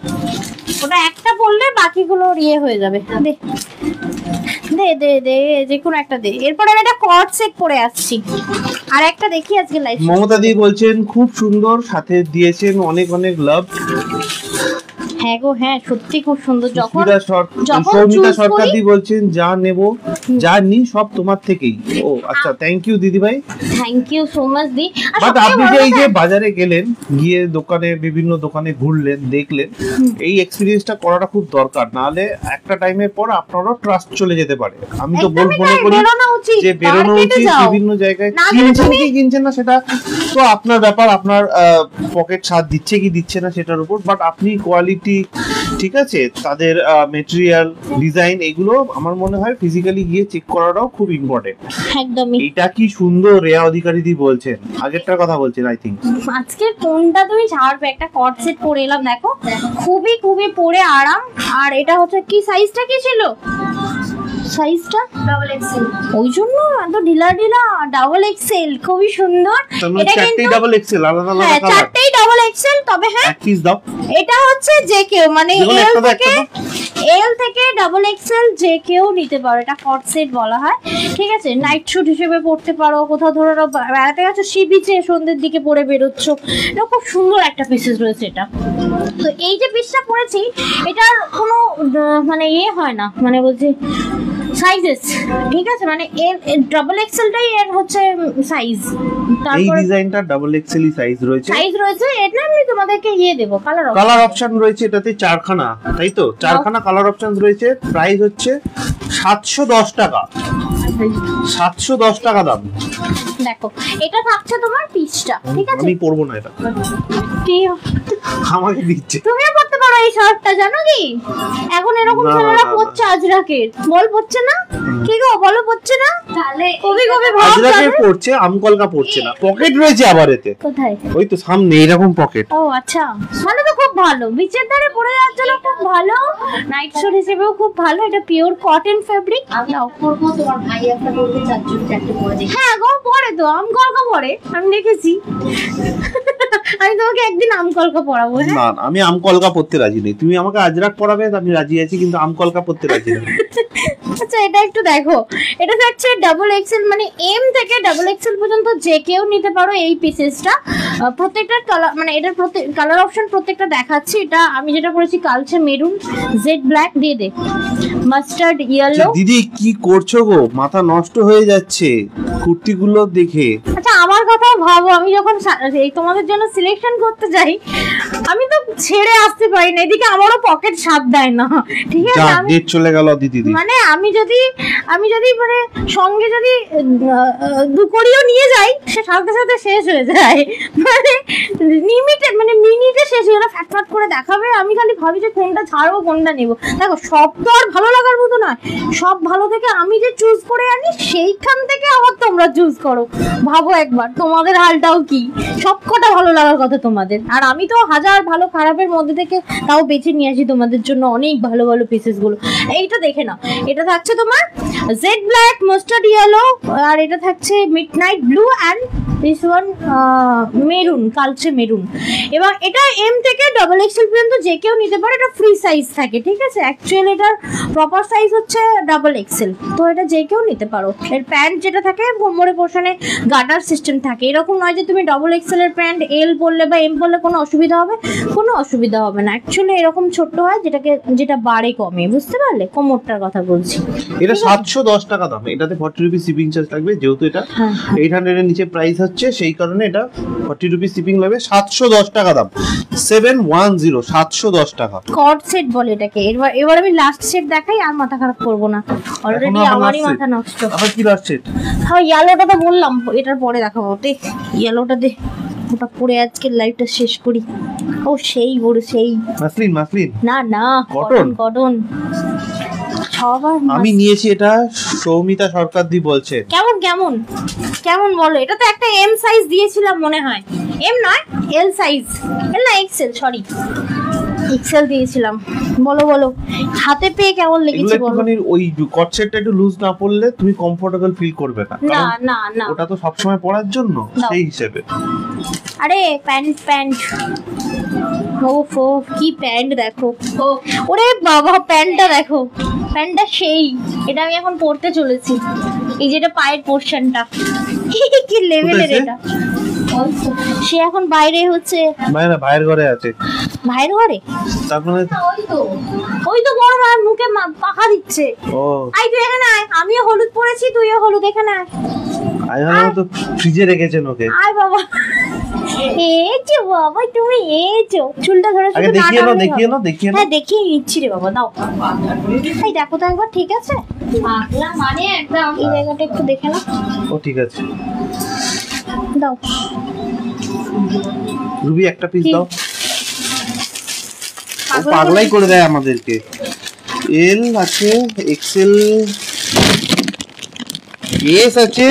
ওটা একটা পড়লে বাকিগুলো ইয়ে হয়ে যাবে। দে দে দে দে, যে কোনো একটা দে। এরপরে আমি একটা কর্ড সেট পরে আসছি, আর একটা দেখি আজকে লাইভ। মমতা দি বলছেন খুব সুন্দর, সাথে দিয়েছেন অনেক অনেক লাভ। হ্যাঁ গো হ্যাঁ, সত্যি খুব সুন্দর। যখন সৌমিতা সরকারদি বলছেন যা নেব যা নি সব তোমার থেকেই। ও আচ্ছা, থ্যাংক ইউ দিদি ভাই, থ্যাংক ইউ সো মাচ দি। বাট আপনি যে এই যে বাজারে গেলেন, গিয়ে দোকানে বিভিন্ন দোকানে ঘুরলেন, দেখলেন, এই এক্সপেরিয়েন্সটা করাটা খুব দরকার, নাহলে একটা টাইমের পর আপনারও ট্রাস্ট চলে যেতে পারে। আমি তো মনে করি যে বেরোনো উচিত, বিভিন্ন জায়গায় কিনছেন কি কিনছেন না সেটা তো আপনার ব্যাপার, আপনার পকেট সাথ দিচ্ছে কি দিচ্ছে না সেটার উপর, বাট আপনি কোয়ালিটি ঠিক আছে, তাদের মেটেরিয়াল, ডিজাইন, এগুলো আমার মনে হয় ফিজিক্যালি গিয়ে চেক করাটাও খুব ইম্পর্টেন্ট। একদমই। এটা কি সুন্দর রেয়া অধিকারী দি বলছেন, আগেরটার কথা বলছেন আই থিংক। আজকের কোনটা তুমি ছাড়বে, একটা কট সেট পরে এলাম, দেখো খুবই খুবই পরে আরাম। আর এটা হচ্ছে কি, সাইজটা কি ছিল? সাইজটা ডাবল এক্সেল, ওই জন্য এত ঢিলা ঢিলা ডাবল এক্সেল, খুবই সুন্দর। এটা কিন্তু ডাবল এক্সেল, আলাদা আলাদা কালার, চারটেই ডাবল এক্সেল। তবে হ্যাঁ, এক পিস দাও। এটা হচ্ছে যে কেউ, মানে এল থেকে ডাবল এক্সেল যে কেউ নিতে পারো। এটা কট সেট বলা হয়, ঠিক আছে। নাইট শুট হিসেবে পড়তে পারো, কোথাও ধরো বেড়াতে গেছো, সি বিচে সন্ধ্যের দিকে পরে বেরোচ্ছ, এটা খুব সুন্দর একটা পিসেস রয়েছে এটা। তো এই যে পিসটা পরেছি, এটার কোনো মানে ইয়ে হয় না, মানে বলছি সাইজেস ঠিক আছে, মানে এর ডাবল এক্সেলটাই এর হচ্ছে সাইজ। এই ডিজাইনটা ডাবল এক্সেলই সাইজ রয়েছে, এটা আমি তোমাদেরকে ইয়ে দেব, কালার অপশন রয়েছে এটাতে চারখানা, তাই তো? চারখানা কালার অপশন রয়েছে। প্রাইস হচ্ছে 710 টাকা, 710 টাকা দাম। দেখো এটা থাকছে তোমার পিসটা, ঠিক আছে। আমি পরবো না এটা, আমাকে দিচ্ছে। তুমিও পরতে পারো এই শার্টটা, জানো কি এখন এরকম ছেলেরা পরছে আজরাকের, বল পরছে না? কি গো বলো, পরছে না? তাহলে কবি কবি ভাব আজরাকের পরছে, আমকলকা পরছে না। পকেট রয়েছে আবার এতে, কোথায়? ওই তো সামনে এরকম পকেট। ও আচ্ছা, মানে তো খুব ভালো, বিচের ধারে পরে যাচ্ছে না, খুব ভালো। নাইট শুট হিসেবেও খুব ভালো। এটা পিওর কটন ফেব্রিক। নাও পরবো, তোমার ভাই একটা পরতে চাচ্ছ, একটা পরে দেখি। হ্যাঁ গো পরে তো আমকলকা পরে, আমি দেখেছি। আমি তোমাকে একদিন আমকলকা পরাবো। না আমি আমকলকা পরতে রাজি নেই, তুমি আমাকে আজরাক পরাবে আমি রাজি আছি, কিন্তু আমকলকা পরতে রাজি নেই। আচ্ছা এটা একটু দেখো, এটা থাকছে ডাবল এক্সেল, মানে এম থেকে ডাবল এক্সেল পর্যন্ত যে কেউ নিতে পারো এই পিসেসটা। প্রত্যেকটা কালার, মানে এটার কালার অপশন প্রত্যেকটা দেখাচ্ছি। এটা আমি যেটা পরেছি কালচে মেরুন, জেড ব্ল্যাক দিয়ে দে, মাস্টার্ড ইয়েলো। দিদি কি করছো গো, মাথা নষ্ট হয়ে যাচ্ছে কুর্তিগুলো দেখে। আচ্ছা আমার কথাও ভাবো, আমি যখন এই তোমাদের জন্য সিলেকশন করতে যাই, আমি তো ছেড়ে আসতে পারি না, এদিকে আমারও পকেট সাথ দেয় না, ঠিক আছে। আমি ডেট চলে গেল দিদি, মানে আমি যদি মানে সঙ্গে যদি দুকড়িও নিয়ে যাই, সে সাথে সাথে শেষ হয়ে যায়, মানে লিমিটেড, মানে মিনিটে শেষ হয়ে গেলে ফ্যাটফ্যাট করে দেখাবে। আমি খালি ভাবি যে কোনটা ছাড়বো কোনটা নেবো। দেখো সব তো আর ভালো লাগার মতো নয়, সব ভালো থেকে আমি যে চুজ করে আনি, সেইখান থেকে আবার তোমরা চুজ করো। ভাবো একবার তোমাদের হালটাও কি, সব কটা ভালো লাগার কথা তোমাদের। আর আমি তো হাজার ভালো খারাপের মধ্যে থেকে তাও বেছে নিয়ে আসি তোমাদের জন্য অনেক ভালো ভালো পিসেস গুলো। এইটা দেখে নাও, এটা থাকছে তোমার জেড ব্ল্যাক, মাস্টার্ড ইয়েলো, আর এটা থাকছে midnight blue and this one maroon, কালচে মেরুন। এবং এটা এম থেকে ডাবল এক্সেল পর্যন্ত যে কেউ নিতে পারে। এটা ফ্রি সাইজ থাকে, ঠিক আছে। অ্যাকচুয়ালি এটার প্রপার সাইজ হচ্ছে ডাবল এক্সেল, তো এটা যে কেউ নিতে পারো। এর প্যান্ট যেটা থাকে কোমরের পোর্শনে গার্ডার সিস্টেম থাকে, এরকম নয় যে তুমি ডাবল এক্সেল এর প্যান্ট এল পরলে বা এম পরলে কোনো অসুবিধা হবে, কোনো অসুবিধা হবে না। অ্যাকচুয়ালি এরকম ছোট্ট হয় যেটা বাড়ে কমে, বুঝতে পারলে? কোমরটার কথা বলছি। এটা 710 টাকা দাম, এটাতে 40 রুপি শিপিং চার্জ লাগবে, যেহেতু এটা 800 এর নিচে প্রাইস হচ্ছে, সেই কারণে এটা 40 রুপি শিপিং লাগবে। 710 টাকা দাম, 710, 710 টাকা। কর্ড সেট বলে এটাকে। এবার আমি লাস্ট সেট দেখাই, আর মাথা খারাপ করব না, অলরেডি আমারই মাথা নষ্ট। আবার কি লাস্ট সেট? হ্যাঁ ইয়েলোটা তো বললাম, এটার পরে দেখাবো। দেখ ইয়েলোটা দে, ওটা পরে আজকের লাইভটা শেষ করি। ও সেই বড়, সেই মাসলিন না না কটন। আমি নিয়েছি এটা, সৌমিতা সরকার দি বলছে। কেমন বলো? এটা তো একটা এম সাইজ দিয়েছিলাম মনে হয়, এম নয় এল সাইজ, এল না এক্সেল, সরি এক্সেল দিয়েছিলাম। বলো হাতে পেয়ে কেমন লেগেছে বলো? একটুখানি ওই কট সেটটা একটু লুজ না পড়লে তুমি কমফোর্টেবল ফিল করবে না, না ওটা তো সব সময় পরার জন্য, সেই হিসেবে। আরে প্যান্ট ওফো কি প্যান্ট দেখো, ওরে বাবা প্যান্টটা দেখো, প্যান্টটা সেই। এটা আমি এখন পরতে চলেছি, এই যেটা পায়ের পোরশনটা, কি লেভেলের এটা। ও সে এখন বাইরে হচ্ছে, ভাইয়ের ঘরে আছে। ভাইয়ের ঘরে? তারপরে ওই তো বড় মা মুখে পাখা দিচ্ছে। ও আই তুই এখানে আয়, আমিও হলুদ পরেছি, তুইও হলুদ, এখানে আয়। আই ভালো তো ফ্রিজে রেখেছেন ওকে। আয় বাবা, এই যে বাবা তুমি এই যে চুলটা ধরে আগে দেখিয়ে নাও। হ্যাঁ দেখিয়ে নিচ্ছি রে বাবা, দাও। এই দেখো তো একবার, ঠিক আছে? পাগলা মানে একদম। এই জায়গাটা একটু দেখে নাও। ও ঠিক আছে, দাও রুবি একটা পিস দাও। ও পাগলাই করে দেয় আমাদেরকে। এল আছে, এক্সেল, এস আছে,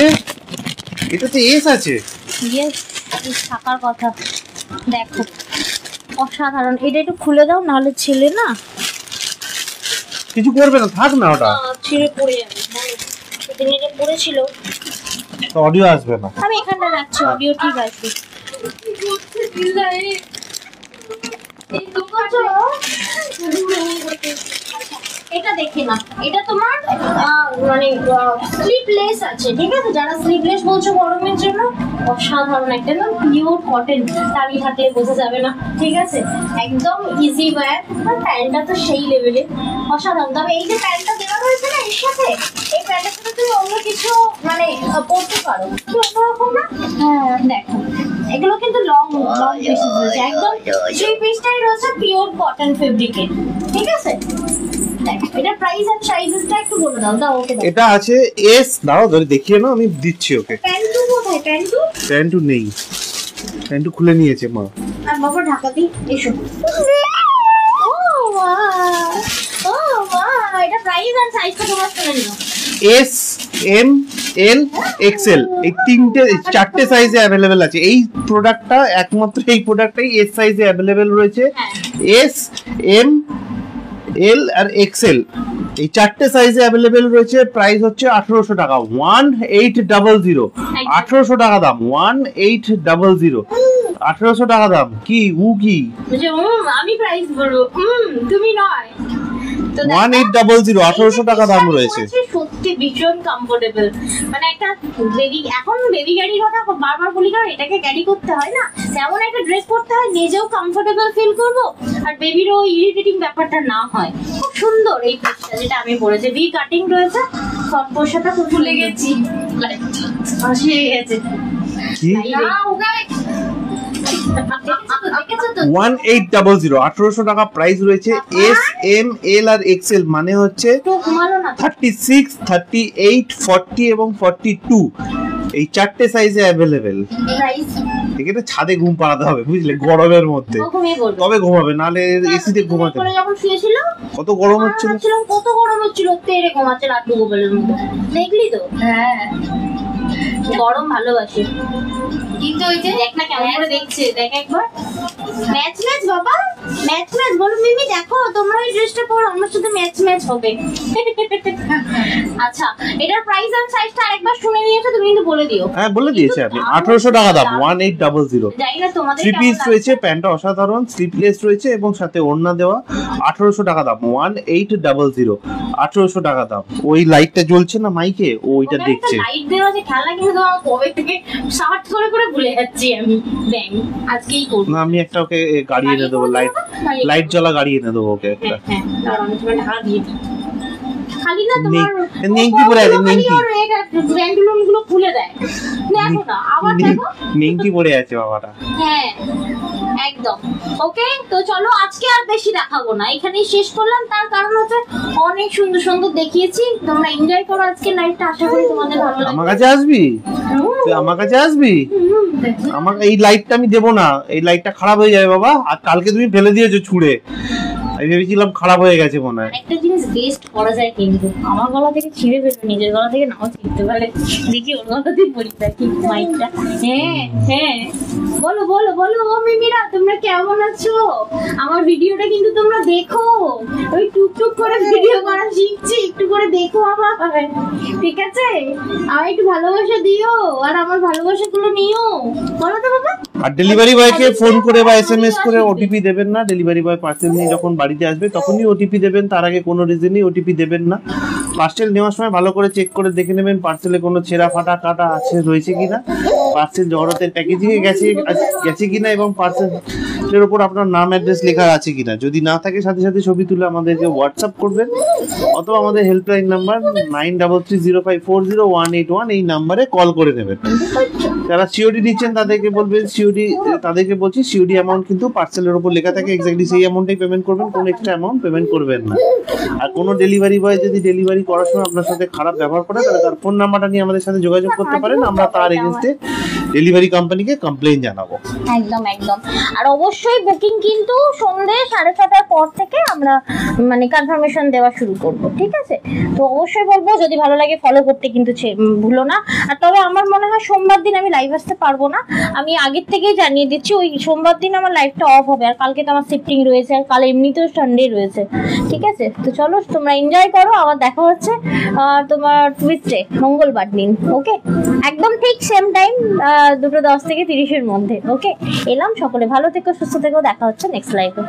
এটাতে এস আছে। ইয়েস, থাকার কথা। দেখো অসাধারণ। এটা একটু খুলে দাও, নাহলে ছেলে না কিছু করবে না, থাক না, ওটা ছিঁড়ে পড়ে যাবে। সেদিন এটা পড়েছিল, অডিও আসবে না। আমি এখানটা রাখছি, অডিও ঠিক আসবে। এটা দেখে না, এটা তোমার মানে স্লিপলেস আছে, ঠিক আছে? যারা স্লিপলেস বলছো গরমের জন্য, অসাধারণ একটা না, পিওর কটন, দাঁড়িয়ে থাকলে বোঝা যাবে না, ঠিক আছে? একদম ইজি ওয়্যার। প্যান্টটা তো সেই লেভেলে অসাধারণ। তবে এই যে প্যান্টটা দেওয়া রয়েছে না এর সাথে, এই প্যান্টটার সাথে তুমি অন্য কিছু মানে পরতে পারো, কি অন্যরকম না? হ্যাঁ দেখো, এগুলো কিন্তু লং পিসেস রয়েছে, একদম 3 পিসটাই রয়েছে পিওর কটন ফেব্রিকের, ঠিক আছে? এটা প্রাইস আর সাইজটা একটু বলে দাও। দাও ওকে, এটা আছে এস, দাও ধরে দেখিয়ে নাও, আমি দিচ্ছি ওকে। প্যান্টু কোথায়? প্যান্টু নেই, প্যান্টু খুলে নিয়েছে মা। আর বাবা ঢাকা দি, এসো। ও মা, ও মা, এটা প্রাইস আর সাইজটা তোমার শুনে নিও। এস, এম, এল, এক্সেল, এই চারটে সাইজে অ্যাভেলেবেল আছে। এই প্রোডাক্টটা একমাত্র এই প্রোডাক্টটাই এস সাইজে অ্যাভেলেবেল রয়েছে। এস, এম, এল আর এক্সেল, এই চারটে সাইজে অ্যাভেলেবেল রয়েছে। প্রাইস হচ্ছে 1800 টাকা, 1800। 1800 টাকা দাম, 1800। 1800 টাকা দাম। কি কি আমি প্রাইস বলবো, তুমি নয়। 1800, 1800 টাকা দাম রয়েছে। সত্যি ভীষণ কমফোর্টেবল। মানে একটা বেবি, এখন বেবি গাড়ির কথা বারবার বলি, কারণ এটাকে ক্যারি করতে হয় না, তেমন একটা ড্রেস পরতে হয়, নিজেও কমফোর্টেবল ফিল করবো আর বেবিরও ইরিটেটিং ব্যাপারটা না হয়। খুব সুন্দর এই পিসটা, যেটা আমি পরেছি, ভি কাটিং রয়েছে, ফর্পোসাটা খুব ভুলে গেছি, হাসি হয়ে গেছে। কি 1800, 1800 টাকা প্রাইস রয়েছে। এস, এম, এল আর এক্সেল মানে হচ্ছে 36, 38, 40 এবং 42, এই চারটে সাইজে অ্যাভেলেবেল। এখানে ছাদে ঘুম পাড়াতে হবে, বুঝলে, গরমের মধ্যে, তবে ঘুমাবে, নাহলে এসিতে ঘুমাতে। যখন শুয়েছিল কত গরম হচ্ছিল, কত গরম হচ্ছিল, তেরে ঘুমাচ্ছে লাড্ডু গোপালের মতো, দেখলি তো? হ্যাঁ, গরম ভালোবাসে, কিন্তু ওই যে দেখ না কেমন করে দেখছে, দেখ একবার। ম্যাচ বাবা, ম্যাচ বলো মিমি, দেখো তোমরা এই ড্রেসটা পরো, আমার সাথে ম্যাচ হবে। আচ্ছা, এটার প্রাইস আর সাইজটা আরেকবার শুনে নিয়েছো তুমি, কিন্তু বলে দিও। হ্যাঁ বলে দিয়েছি আমি। 1800 টাকা দাম, 1800। জানি না তোমাদের 3 পিস রয়েছে, প্যান্টটা অসাধারণ, স্লিপলেস রয়েছে এবং সাথে ওড়না দেওয়া। 1800 টাকা দাম, 1800। 1800 টাকা দাম। ওই লাইটটা জ্বলছে না মাইকে, ওইটা দেখছে। লাইট দেওয়া আছে, খেলা কিন্তু কবে থেকে সার্চ করে ভুলে যাচ্ছি আমি। ব্যাং আজকেই করব না, আমি একটা ওকে গাড়ি এনে দেবো, লাইট জ্বলা গাড়ি এনে দেবো ওকে একটা। হ্যাঁ, আর আমি তোমার ঢাকা দিয়ে দিই। খালি না তোমার নেংটি পরে আছে, নেংটি, গ্র্যান্ডুলন গুলো খুলে দেয়, দেখো না, আবার দেখো নেংটি পরে আছে বাবাটা। হ্যাঁ একদম। ওকে, তো চলো আজকে আর বেশি দেখাবো না, এখানেই শেষ করলাম। তার কারণ হচ্ছে অনেক সুন্দর সুন্দর দেখিয়েছি, তোমরা এনজয় করো আজকে লাইভটা, আশা করি তোমাদের ভালো লাগবে। আমার কাছে আসবি, তুই আমার কাছে আসবি। আমার এই লাইটটা আমি দেবো না, এই লাইটটা খারাপ হয়ে যাবে বাবা, আর কালকে তুমি ফেলে দিয়েছো ছুঁড়ে, আমি ভেবেছিলাম খারাপ হয়ে গেছে মনে হয়। একটা জিনিস বেস্ট করা যায়, কিন্তু আমার গলা থেকে ছিঁড়ে ফেলবে, নিজের গলা থেকে নাও ছিঁড়তে পারে, দেখি ওর গলা দিয়ে বলি দেখি মাইকটা। হ্যাঁ বলো বলো বলো, ও মিমিরা তোমরা কেমন আছো? আমার ভিডিওটা কিন্তু তোমরা দেখো, ওই টুকটুক করে ভিডিও করা শিখছি, একটু করে দেখো আবার, ঠিক আছে? আর একটু ভালোবাসা দিও, আর আমার ভালোবাসাগুলো নিও, বলো তো বাবা। আর ডেলিভারি বয়কে ফোন করে বা এসএমএস করে ওটিপি দেবেন না। ডেলিভারি বয় পার্সেল নিয়ে যখন বাড়িতে আসবে তখনই ওটিপি দেবেন, তার আগে কোনো রিজনই ওটিপি দেবেন না। পার্সেল নেওয়ার সময় ভালো করে চেক করে দেখে নেবেন পার্সেলে কোনো ছেঁড়া ফাটা কাটা আছে রয়েছে কিনা। পার্সেল জহরতের প্যাকেজিং এ গেছে কিনা এবং পার্সেলের উপর আপনার নাম অ্যাড্রেস লেখা আছে কিনা। যদি না থাকে সাথে সাথে ছবি তুলে আমাদেরকে হোয়াটসঅ্যাপ করবেন অথবা আমাদের হেল্পলাইন নাম্বার 9330540181 এই নাম্বারে কল করে নেবেন। যারা সিওডি নিচ্ছেন তাদেরকে বলছি সিওডি অ্যামাউন্ট কিন্তু পার্সেলের উপর লেখা থাকে, এক্স্যাক্টলি সেই অ্যামাউন্টটাই পেমেন্ট করবেন, কোনো এক্সট্রা অ্যামাউন্ট পেমেন্ট করবেন না। আর কোনো ডেলিভারি বয় যদি ডেলিভারি করার সময় আপনার সাথে খারাপ ব্যবহার করে তাহলে তার ফোন নাম্বারটা নিয়ে আমাদের সাথে যোগাযোগ করতে পারেন, আমরা তার এগেইনস্টে ডেলিভারি কোম্পানিকে কমপ্লেইন জানাবো। একদম একদম। আর অবশ্যই বুকিং কিন্তু সন্ধ্যে 6:30টার পর থেকে আমরা মানে কনফার্মেশন দেওয়া শুরু করব, ঠিক আছে? তো অবশ্যই বলবো যদি ভালো লাগে ফলো করতে কিন্তু ভুলো না। আর তবে আমার মনে হয় সোমবার দিন আমি লাইভ আসতে পারবো না, আমি আগের থেকেই জানিয়ে দিচ্ছি ওই সোমবার দিন আমার লাইভটা অফ হবে। আর কালকে তো আমার শিফটিং রয়েছে, আর কাল এমনিতেও সানডে রয়েছে, ঠিক আছে? তো চলো তোমরা এনজয় করো, আবার দেখা হচ্ছে তোমার টুইস্টে মঙ্গলবার দিন, ওকে? একদম ঠিক সেম টাইম 2:10 থেকে 30-এর মধ্যে, ওকে? এলাম, সকলে ভালো থেকো, সুস্থ থেকো, দেখা হচ্ছে নেক্সট লাইভে।